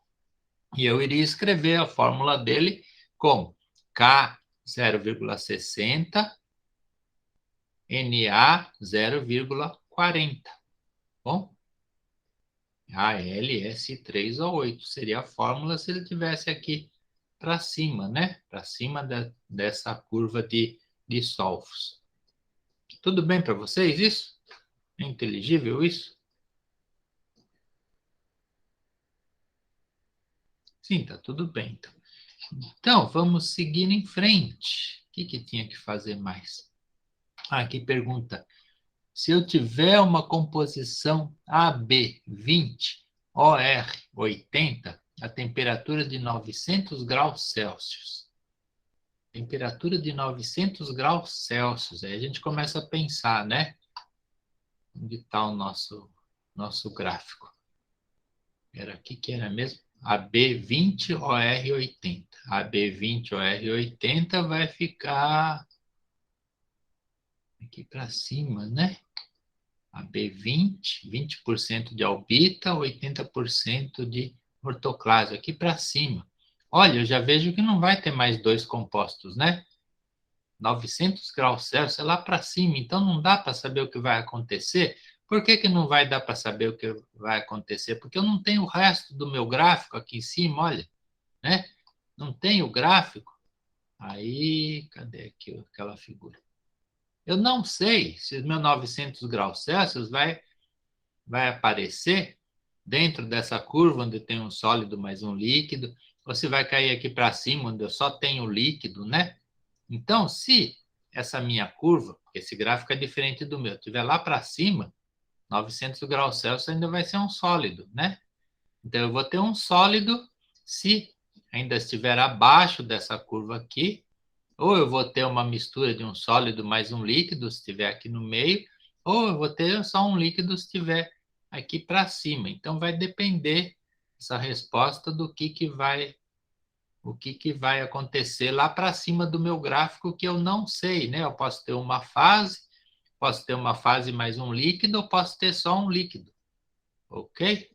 e eu iria escrever a fórmula dele como K 0,60, Na 0,40. Bom? AlSi3O8. Seria a fórmula se ele tivesse aqui para cima, né? Para cima dessa curva de sulfos. Tudo bem para vocês isso? É inteligível isso? Sim, tá tudo bem. Então, vamos seguir em frente. O que tinha que fazer mais? Aqui pergunta. Se eu tiver uma composição AB20, OR80, a temperatura de 900 graus Celsius. Temperatura de 900 graus Celsius. Aí a gente começa a pensar, né? Onde está o nosso gráfico? Era aqui que era mesmo? AB20, OR80. AB20, OR80 vai ficar aqui para cima, né? A B20, 20% de albita, 80% de ortoclase, aqui para cima. Olha, eu já vejo que não vai ter mais dois compostos, né? 900 graus Celsius é lá para cima, então não dá para saber o que vai acontecer. Por que não vai dar para saber o que vai acontecer? Porque eu não tenho o resto do meu gráfico aqui em cima, olha, né? Não tenho o gráfico. Aí, cadê aqui aquela figura? Eu não sei se meu 900 graus Celsius vai aparecer dentro dessa curva onde tem um sólido mais um líquido, ou se vai cair aqui para cima onde eu só tenho líquido, né? Então, se essa minha curva, esse gráfico é diferente do meu, estiver lá para cima, 900 graus Celsius ainda vai ser um sólido, né? Então, eu vou ter um sólido se ainda estiver abaixo dessa curva aqui, ou eu vou ter uma mistura de um sólido mais um líquido, se estiver aqui no meio, ou eu vou ter só um líquido se estiver aqui para cima. Então, vai depender essa resposta do que vai acontecer lá para cima do meu gráfico, que eu não sei, né? Eu posso ter uma fase mais um líquido, ou posso ter só um líquido, ok?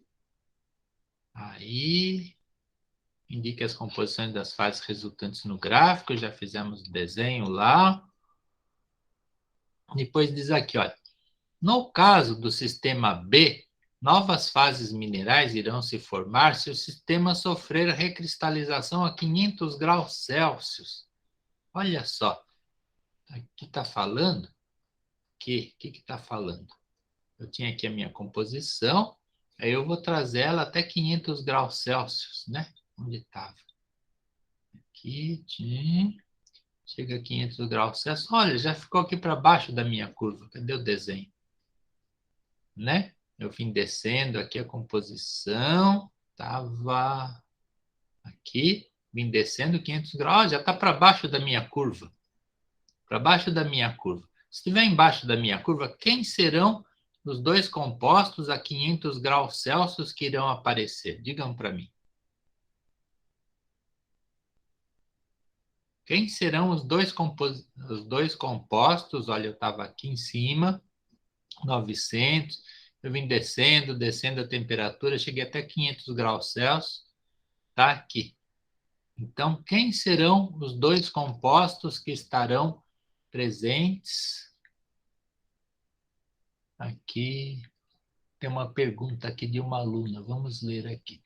Aí, indique as composições das fases resultantes no gráfico, já fizemos o desenho lá. Depois diz aqui, olha, no caso do sistema B, novas fases minerais irão se formar se o sistema sofrer recristalização a 500 graus Celsius. Olha só, aqui está falando que está falando? Eu tinha aqui a minha composição, aí eu vou trazer ela até 500 graus Celsius, né? Onde estava? Aqui, chega a 500 graus Celsius. Olha, já ficou aqui para baixo da minha curva. Cadê o desenho? Né? Eu vim descendo aqui a composição, estava aqui, vim descendo 500 graus, já está para baixo da minha curva. Para baixo da minha curva. Se estiver embaixo da minha curva, quem serão os dois compostos a 500 graus Celsius que irão aparecer? Digam para mim. Quem serão os dois compostos? Olha, eu estava aqui em cima, 900, eu vim descendo a temperatura, cheguei até 500 graus Celsius, está aqui. Então, quem serão os dois compostos que estarão presentes? Aqui tem uma pergunta aqui de uma aluna, vamos ler aqui.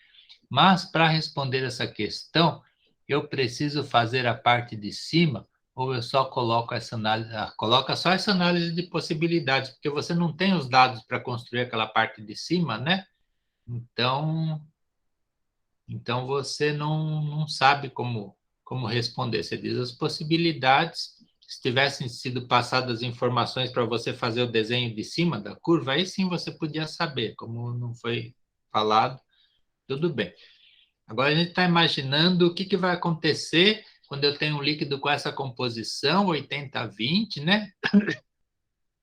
Mas, para responder essa questão, eu preciso fazer a parte de cima ou eu só coloco essa análise, coloca só essa análise de possibilidades, porque você não tem os dados para construir aquela parte de cima, né? Então você não sabe como responder. Você diz as possibilidades, se tivessem sido passadas informações para você fazer o desenho de cima da curva, aí sim você podia saber, como não foi falado, tudo bem. Agora a gente está imaginando o que vai acontecer quando eu tenho um líquido com essa composição, 80-20, né?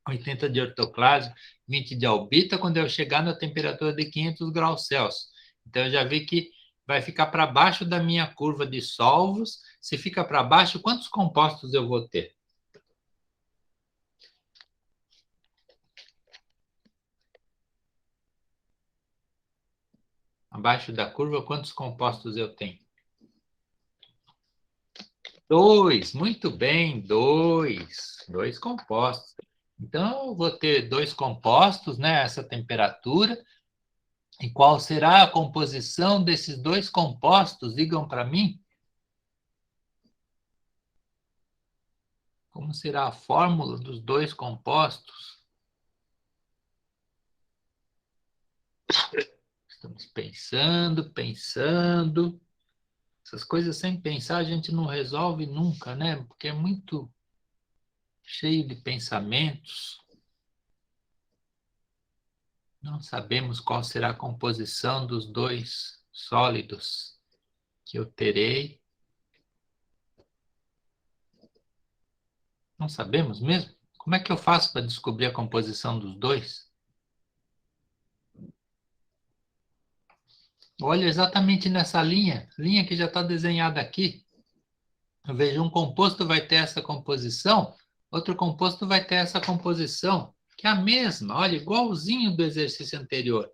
80 de ortoclase, 20 de albita, quando eu chegar na temperatura de 500 graus Celsius. Então, eu já vi que vai ficar para baixo da minha curva de solvos. Se fica para baixo, quantos compostos eu vou ter? Abaixo da curva, quantos compostos eu tenho? 2, muito bem, 2 compostos. Então, eu vou ter 2 compostos, né? Essa temperatura. E qual será a composição desses dois compostos? Digam para mim. Como será a fórmula dos dois compostos? Estamos pensando, pensando. Essas coisas sem pensar a gente não resolve nunca, né? Porque é muito cheio de pensamentos. Não sabemos qual será a composição dos dois sólidos que eu terei. Não sabemos mesmo? Como é que eu faço para descobrir a composição dos dois? Olha exatamente nessa linha que já está desenhada aqui. Eu vejo um composto vai ter essa composição, outro composto vai ter essa composição, que é a mesma, olha, igualzinho do exercício anterior.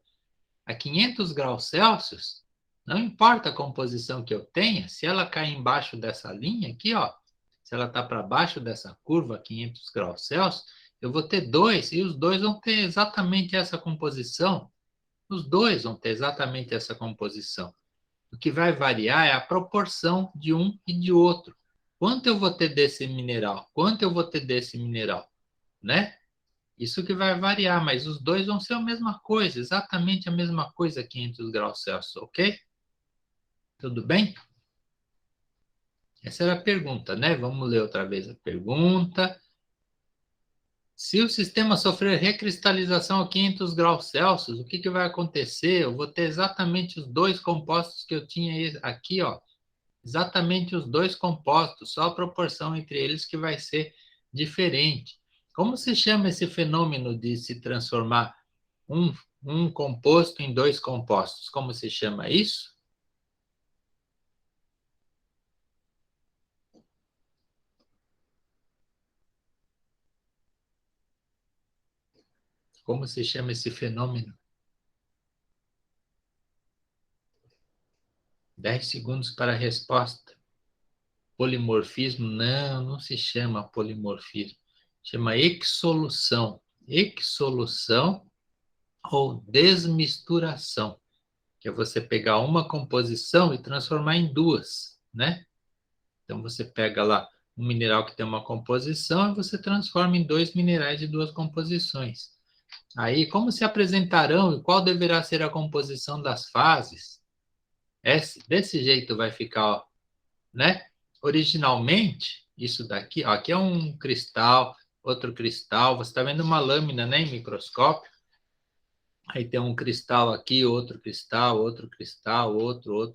A 500 graus Celsius, não importa a composição que eu tenha, se ela cair embaixo dessa linha aqui, ó, se ela está para baixo dessa curva 500 graus Celsius, eu vou ter dois, e os dois vão ter exatamente essa composição. Os dois vão ter exatamente essa composição. O que vai variar é a proporção de um e de outro. Quanto eu vou ter desse mineral? Quanto eu vou ter desse mineral? Né? Isso que vai variar, mas os dois vão ser a mesma coisa, exatamente a mesma coisa, 500 graus Celsius, ok? Tudo bem? Essa era a pergunta, né? Vamos ler outra vez a pergunta. Se o sistema sofrer recristalização a 500 graus Celsius, o que vai acontecer? Eu vou ter exatamente os dois compostos que eu tinha aqui, ó. Exatamente os dois compostos, só a proporção entre eles que vai ser diferente. Como se chama esse fenômeno de se transformar um composto em dois compostos? Como se chama isso? Como se chama esse fenômeno? 10 segundos para a resposta. Polimorfismo? Não, não se chama polimorfismo. Chama exsolução. Exsolução ou desmisturação, que é você pegar uma composição e transformar em duas, né? Então você pega lá um mineral que tem uma composição e você transforma em dois minerais de duas composições. Aí, como se apresentarão e qual deverá ser a composição das fases? Desse jeito vai ficar, ó, né? Originalmente, isso daqui, ó, aqui é um cristal, outro cristal, você está vendo uma lâmina, né, em microscópio. Aí tem um cristal aqui, outro cristal, outro cristal, outro.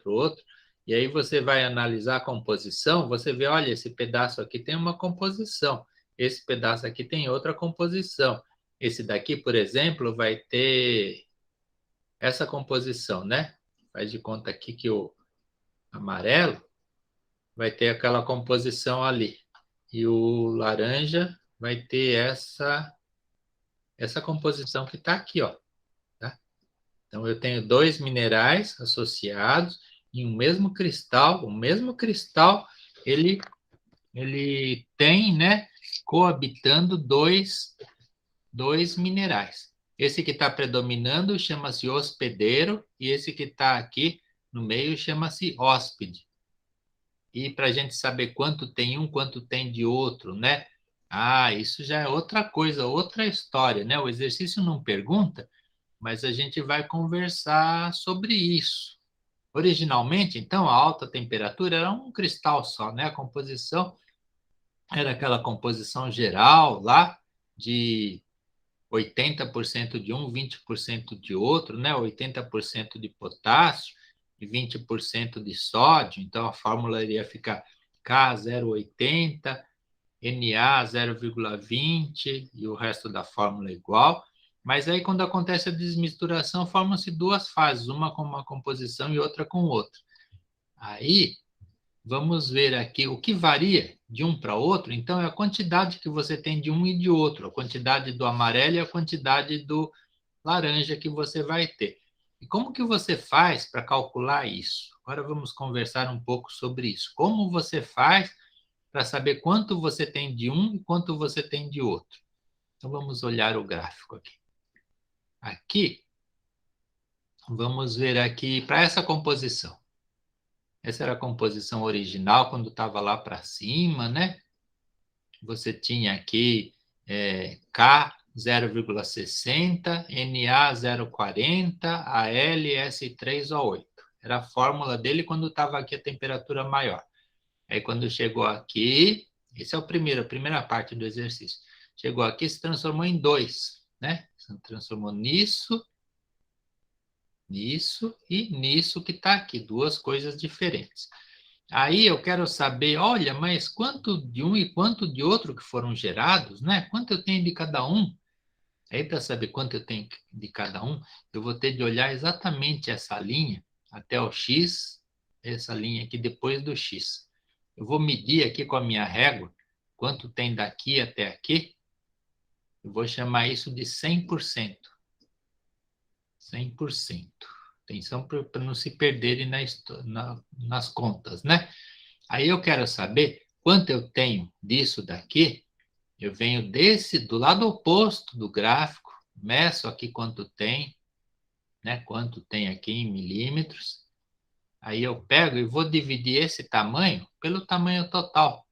E aí você vai analisar a composição, você vê, olha, esse pedaço aqui tem uma composição, esse pedaço aqui tem outra composição. Esse daqui, por exemplo, vai ter essa composição, né? Faz de conta aqui que o amarelo vai ter aquela composição ali. E o laranja vai ter essa composição que está aqui, ó. Então, eu tenho dois minerais associados em um mesmo cristal. O mesmo cristal, ele tem, né, coabitando dois minerais. Esse que está predominando chama-se hospedeiro e esse que está aqui no meio chama-se hóspede. E para a gente saber quanto tem um, quanto tem de outro, né? Ah, isso já é outra coisa, outra história, né? O exercício não pergunta, mas a gente vai conversar sobre isso. Originalmente, então, a alta temperatura era um cristal só, né? A composição era aquela composição geral lá de 80% de um, 20% de outro, né? 80% de potássio e 20% de sódio. Então, a fórmula iria ficar K0,80, Na 0,20 e o resto da fórmula igual. Mas aí, quando acontece a desmisturação, formam-se duas fases, uma com uma composição e outra com outra. Aí, vamos ver aqui o que varia de um para outro. Então, é a quantidade que você tem de um e de outro, a quantidade do amarelo e a quantidade do laranja que você vai ter. E como que você faz para calcular isso? Agora vamos conversar um pouco sobre isso. Como você faz para saber quanto você tem de um e quanto você tem de outro? Então, vamos olhar o gráfico aqui. Aqui, Vamos ver aqui para essa composição. Essa era a composição original, quando estava lá para cima, né? Você tinha aqui K 0,60, Na 0,40, Al S3O8. Era a fórmula dele quando estava aqui a temperatura maior. Aí quando chegou aqui, esse é a primeira parte do exercício. Chegou aqui, se transformou em 2, né? Se transformou nisso, nisso e nisso que está aqui, duas coisas diferentes. Aí eu quero saber, olha, mas quanto de um e quanto de outro que foram gerados, né? Quanto eu tenho de cada um? Aí para saber quanto eu tenho de cada um, eu vou ter de olhar exatamente essa linha até o X, essa linha aqui depois do X. Eu vou medir aqui com a minha régua quanto tem daqui até aqui. Eu vou chamar isso de 100%. 100%. Atenção para não se perderem nas contas, né? Aí eu quero saber quanto eu tenho disso daqui. Eu venho do lado oposto do gráfico, meço aqui quanto tem, né? Quanto tem aqui em milímetros. Aí eu pego e vou dividir esse tamanho pelo tamanho total.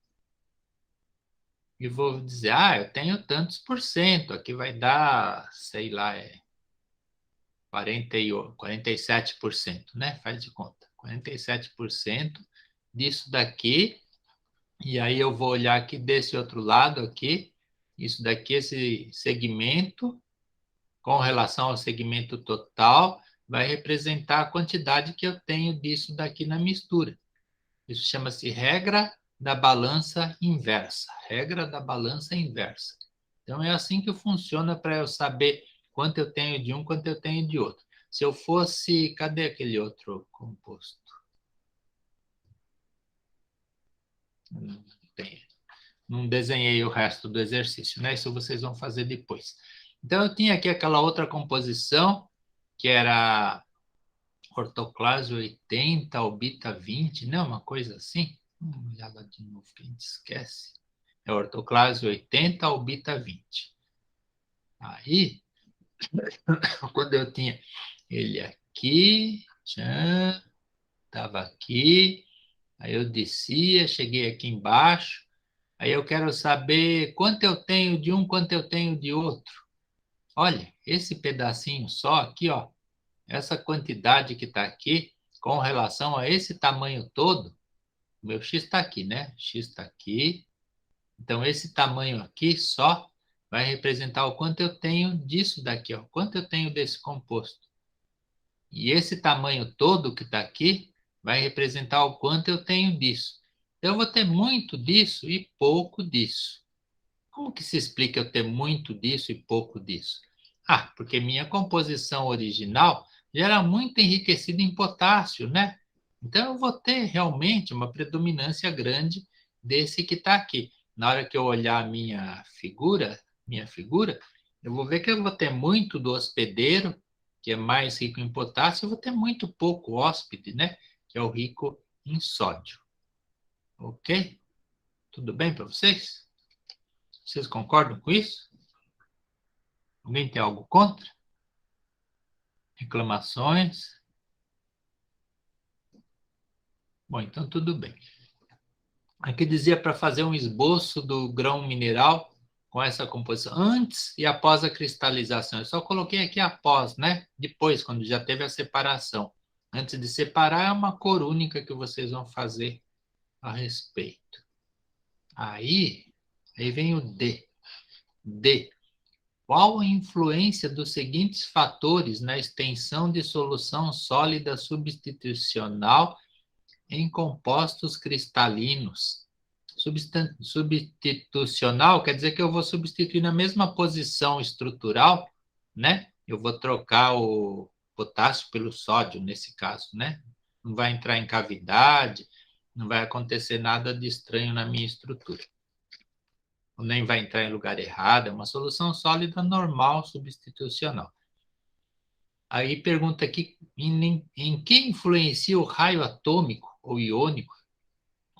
E vou dizer, eu tenho tantos por cento. Aqui vai dar, sei lá, 47%, né? Faz de conta. 47% disso daqui. E aí eu vou olhar aqui desse outro lado aqui. Isso daqui, esse segmento, com relação ao segmento total, vai representar a quantidade que eu tenho disso daqui na mistura. Isso chama-se regra da balança inversa. Regra da balança inversa. Então, é assim que funciona para eu saber quanto eu tenho de um, quanto eu tenho de outro. Se eu fosse... Cadê aquele outro composto? Não tem. Não desenhei o resto do exercício, né? Isso vocês vão fazer depois. Então, eu tinha aqui aquela outra composição, que era ortoclase 80, albita 20, né? Uma coisa assim. Vamos olhar lá de novo, que a gente esquece. É ortoclase 80, albita 20. Aí, quando eu tinha ele aqui, estava aqui, aí eu descia, cheguei aqui embaixo, aí eu quero saber quanto eu tenho de um, quanto eu tenho de outro. Olha, esse pedacinho só aqui, ó, essa quantidade que está aqui, com relação a esse tamanho todo, o meu X está aqui, né? X está aqui. Então, esse tamanho aqui só vai representar o quanto eu tenho disso daqui, ó. Quanto eu tenho desse composto. E esse tamanho todo que está aqui vai representar o quanto eu tenho disso. Então, eu vou ter muito disso e pouco disso. Como que se explica eu ter muito disso e pouco disso? Porque minha composição original já era muito enriquecida em potássio, né? Então, eu vou ter realmente uma predominância grande desse que está aqui. Na hora que eu olhar a minha figura, eu vou ver que eu vou ter muito do hospedeiro, que é mais rico em potássio, eu vou ter muito pouco hóspede, né? Que é o rico em sódio. Ok? Tudo bem para vocês? Vocês concordam com isso? Alguém tem algo contra? Reclamações? Bom, então tudo bem. Aqui dizia para fazer um esboço do grão mineral com essa composição, antes e após a cristalização. Eu só coloquei aqui após, né? Depois, quando já teve a separação. Antes de separar, é uma cor única que vocês vão fazer a respeito. Aí vem o D. D. Qual a influência dos seguintes fatores na extensão de solução sólida substitucional em compostos cristalinos? Substitucional quer dizer que eu vou substituir na mesma posição estrutural, né? Eu vou trocar o potássio pelo sódio, nesse caso, né? Não vai entrar em cavidade, não vai acontecer nada de estranho na minha estrutura. Nem vai entrar em lugar errado, é uma solução sólida normal substitucional. Aí pergunta aqui, em que influencia o raio atômico ou iônico?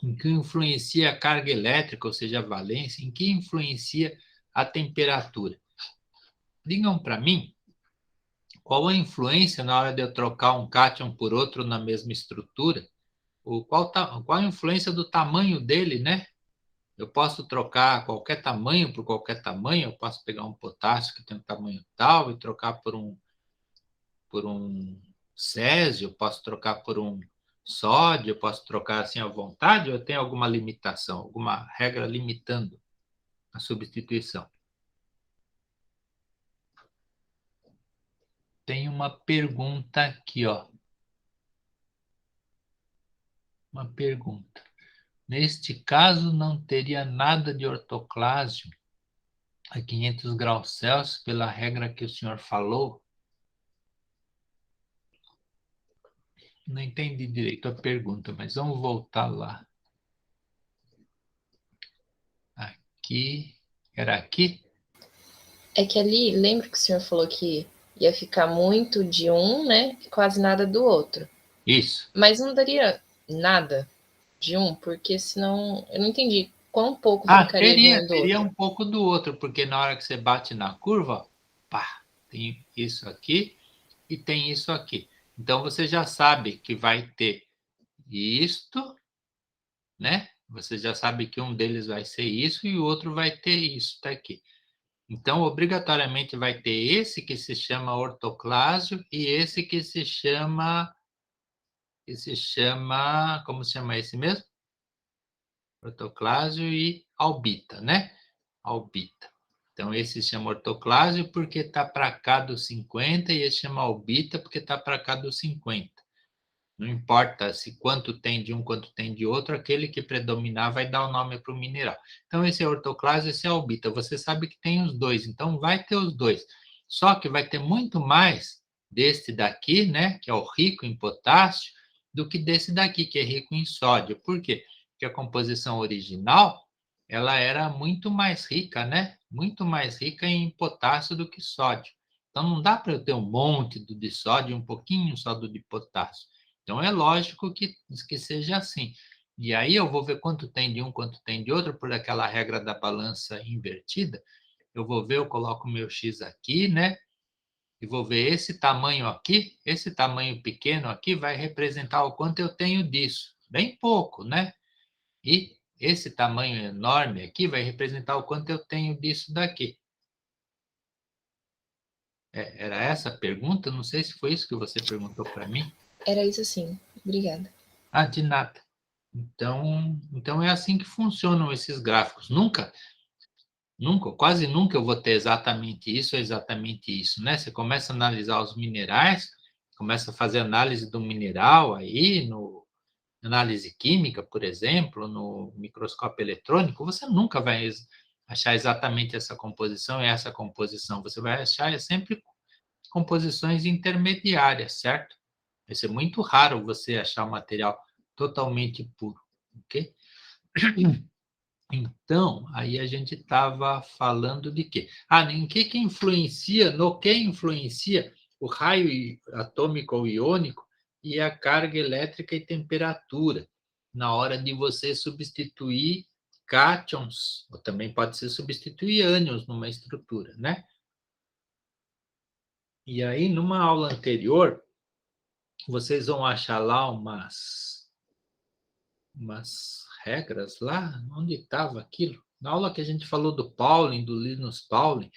Em que influencia a carga elétrica, ou seja, a valência? Em que influencia a temperatura? Digam para mim qual a influência na hora de eu trocar um cátion por outro na mesma estrutura? Qual a influência do tamanho dele, né? Eu posso trocar qualquer tamanho por qualquer tamanho, eu posso pegar um potássio que tem um tamanho tal e trocar por um césio, eu posso trocar por um sódio, eu posso trocar assim à vontade, ou eu tenho alguma limitação, alguma regra limitando a substituição? Tem uma pergunta aqui, ó. Uma pergunta. Neste caso, não teria nada de ortoclásio a 500 graus Celsius pela regra que o senhor falou? Não entendi direito a pergunta, mas vamos voltar lá. Aqui. Era aqui? É que ali, lembra que o senhor falou que ia ficar muito de um, né? E quase nada do outro. Isso. Mas não daria nada de um, porque senão eu não entendi quão pouco ficaria de um do teria outro. um pouco do outro, porque na hora que você bate na curva, pá, tem isso aqui e tem isso aqui. Então você já sabe que vai ter isto, né? Você já sabe que um deles vai ser isso e o outro vai ter isso daqui. Então, obrigatoriamente vai ter esse que se chama ortoclásio e esse que se chama, como se chama esse mesmo? Ortoclásio e albita, né? Albita. Então, esse se chama ortoclásio porque está para cá do 50 e esse chama albita porque está para cá do 50. Não importa se quanto tem de um, quanto tem de outro, aquele que predominar vai dar o nome para o mineral. Então, esse é ortoclásio, esse é albita. Você sabe que tem os dois, então vai ter os dois. Só que vai ter muito mais deste daqui, né, que é o rico em potássio, do que desse daqui, que é rico em sódio. Por quê? Porque a composição original, ela era muito mais rica, né? Muito mais rica em potássio do que sódio. Então, não dá para eu ter um monte do de sódio e um pouquinho só do de potássio. Então, é lógico que seja assim. E aí eu vou ver quanto tem de um, quanto tem de outro, por aquela regra da balança invertida. Eu vou ver, eu coloco o meu X aqui, né? E vou ver esse tamanho aqui, esse tamanho pequeno aqui vai representar o quanto eu tenho disso. Bem pouco, né? E esse tamanho enorme aqui vai representar o quanto eu tenho disso daqui. Era essa a pergunta? Não sei se foi isso que você perguntou para mim. Era isso sim. Obrigada. Ah, de nada. Então é assim que funcionam esses gráficos. Nunca, quase nunca eu vou ter exatamente isso ou exatamente isso, né? Você começa a analisar os minerais, começa a fazer análise do mineral aí, no análise química, por exemplo, no microscópio eletrônico, você nunca vai achar exatamente essa composição e essa composição. Você vai achar sempre composições intermediárias, certo? Vai ser muito raro você achar um material totalmente puro, ok? Então, aí a gente estava falando de quê? Em que influencia, no que influencia o raio atômico ou iônico e a carga elétrica e temperatura na hora de você substituir cátions, ou também pode ser substituir ânions numa estrutura, né? E aí, numa aula anterior, vocês vão achar lá umas regras lá, onde estava aquilo? Na aula que a gente falou do Pauling, do Linus Pauling,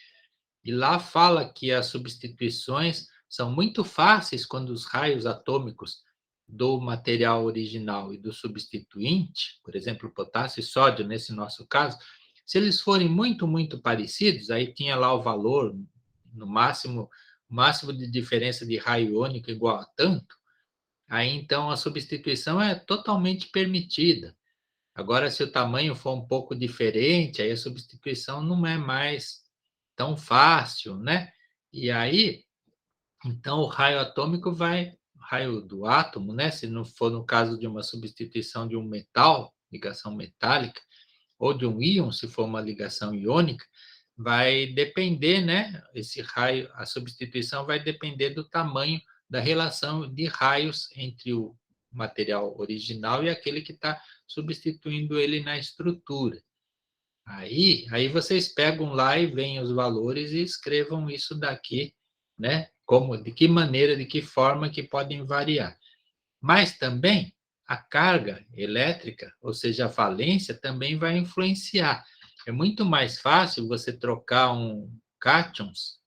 e lá fala que as substituições são muito fáceis quando os raios atômicos do material original e do substituinte, por exemplo, potássio e sódio, nesse nosso caso, se eles forem muito, muito parecidos, aí tinha lá o valor, no máximo, o máximo de diferença de raio iônico igual a tanto, aí então a substituição é totalmente permitida. Agora, se o tamanho for um pouco diferente, aí a substituição não é mais tão fácil, né? E aí, então, o raio atômico raio do átomo, né? Se não for no caso de uma substituição de um metal, ligação metálica, ou de um íon, se for uma ligação iônica, vai depender, né? Esse raio, a substituição vai depender do tamanho da relação de raios entre o material original e aquele que está substituindo ele na estrutura. Aí vocês pegam lá e veem os valores e escrevam isso daqui, né? como, de que maneira, de que forma que podem variar. Mas também a carga elétrica, ou seja, a valência, também vai influenciar. É muito mais fácil você trocar cátions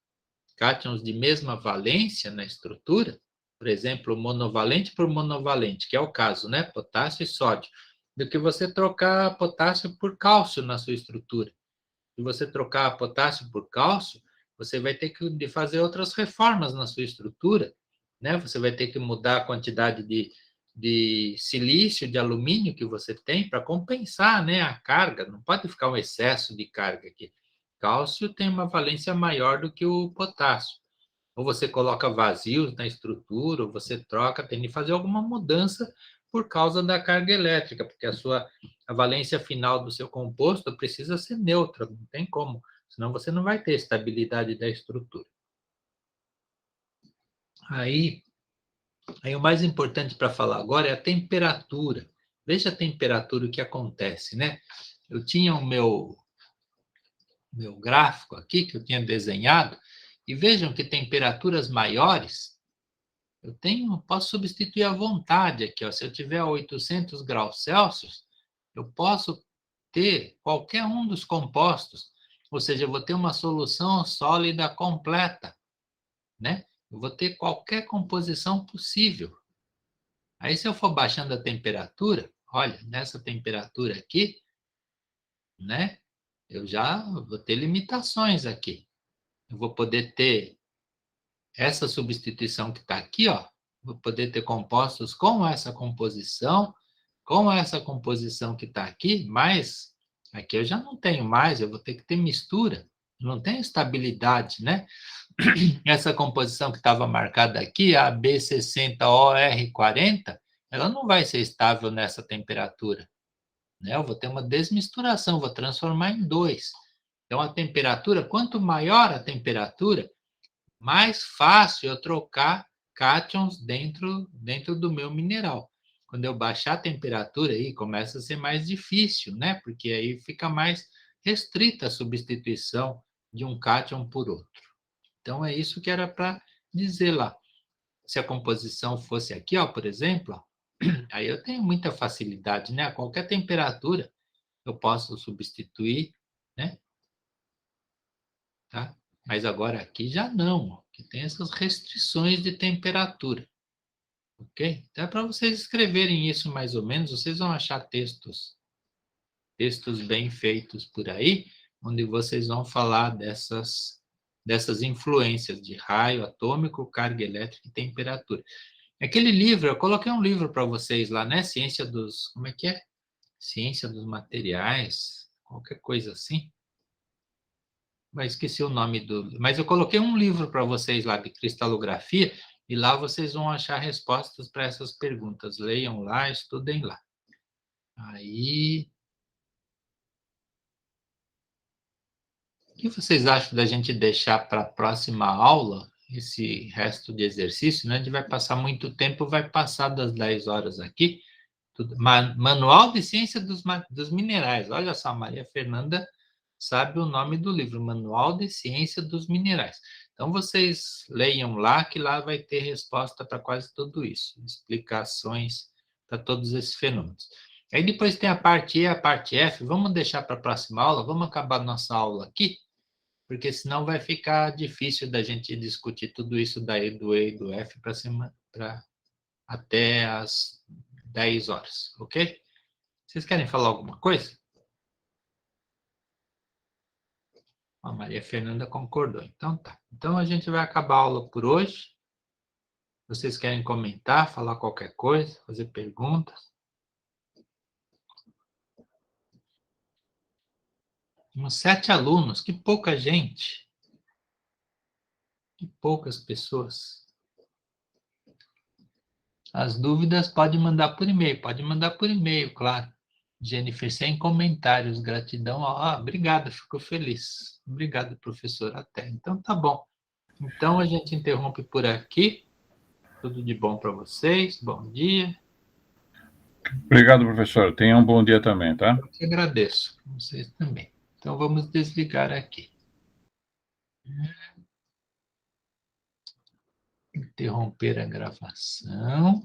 de mesma valência na estrutura, por exemplo, monovalente por monovalente, que é o caso, né? Potássio e sódio, do que você trocar potássio por cálcio na sua estrutura. Se você trocar potássio por cálcio, você vai ter que fazer outras reformas na sua estrutura, né? Você vai ter que mudar a quantidade de silício, de alumínio que você tem para compensar, né, a carga. Não pode ficar um excesso de carga aqui. Cálcio tem uma valência maior do que o potássio. Ou você coloca vazios na estrutura, ou você troca, tem que fazer alguma mudança por causa da carga elétrica, porque a valência final do seu composto precisa ser neutra, não tem como, senão você não vai ter estabilidade da estrutura. Aí o mais importante para falar agora é a temperatura. Veja a temperatura, o que acontece, né? Eu tinha o meu gráfico aqui, que eu tinha desenhado, e vejam que temperaturas maiores, posso substituir à vontade aqui, ó. Se eu tiver 800 graus Celsius, eu posso ter qualquer um dos compostos, ou seja, eu vou ter uma solução sólida completa, né? Eu vou ter qualquer composição possível. Aí, se eu for baixando a temperatura, olha, nessa temperatura aqui, né? Eu já vou ter limitações aqui. Eu vou poder ter essa substituição que está aqui, ó. Vou poder ter compostos com essa composição que está aqui, mas aqui eu já não tenho mais, eu vou ter que ter mistura. Não tem estabilidade, né? Essa composição que estava marcada aqui, a B60OR40, ela não vai ser estável nessa temperatura, né? Eu vou ter uma desmisturação, vou transformar em 2. Então, a temperatura, quanto maior a temperatura, mais fácil eu trocar cátions dentro do meu mineral. Quando eu baixar a temperatura, aí começa a ser mais difícil, né? Porque aí fica mais restrita a substituição de um cátion por outro. Então, é isso que era para dizer lá. Se a composição fosse aqui, ó, por exemplo, ó, aí eu tenho muita facilidade, né? A qualquer temperatura eu posso substituir, né? Tá? Mas agora aqui já não, que tem essas restrições de temperatura. Ok? Então é para vocês escreverem isso mais ou menos, vocês vão achar textos bem feitos por aí, onde vocês vão falar dessas influências de raio atômico, carga elétrica e temperatura. Aquele livro, eu coloquei um livro para vocês lá, né? Como é que é? Ciência dos materiais, qualquer coisa assim. Mas esqueci o nome mas eu coloquei um livro para vocês lá de cristalografia e lá vocês vão achar respostas para essas perguntas. Leiam lá, estudem lá. Aí, o que vocês acham da gente deixar para a próxima aula esse resto de exercício, né? A gente vai passar muito tempo, vai passar das 10 horas aqui. Manual de Ciência dos Minerais. Olha só, Maria Fernanda sabe o nome do livro, Manual de Ciência dos Minerais. Então, vocês leiam lá, que lá vai ter resposta para quase tudo isso, explicações para todos esses fenômenos. Aí depois tem a parte E e a parte F, vamos deixar para a próxima aula, vamos acabar nossa aula aqui, porque senão vai ficar difícil da gente discutir tudo isso daí do E e do F para até as 10 horas, ok? Vocês querem falar alguma coisa? A Maria Fernanda concordou. Então tá. Então a gente vai acabar a aula por hoje. Vocês querem comentar, falar qualquer coisa, fazer perguntas? Temos 7 alunos, que pouca gente. Que poucas pessoas. As dúvidas pode mandar por e-mail, claro. Jennifer, sem comentários, gratidão. Obrigado, fico feliz. Obrigado, professor, até. Então tá bom. Então a gente interrompe por aqui. Tudo de bom para vocês, bom dia. Obrigado, professor. Tenha um bom dia também, tá? Eu que agradeço, vocês também. Então vamos desligar aqui. Interromper a gravação.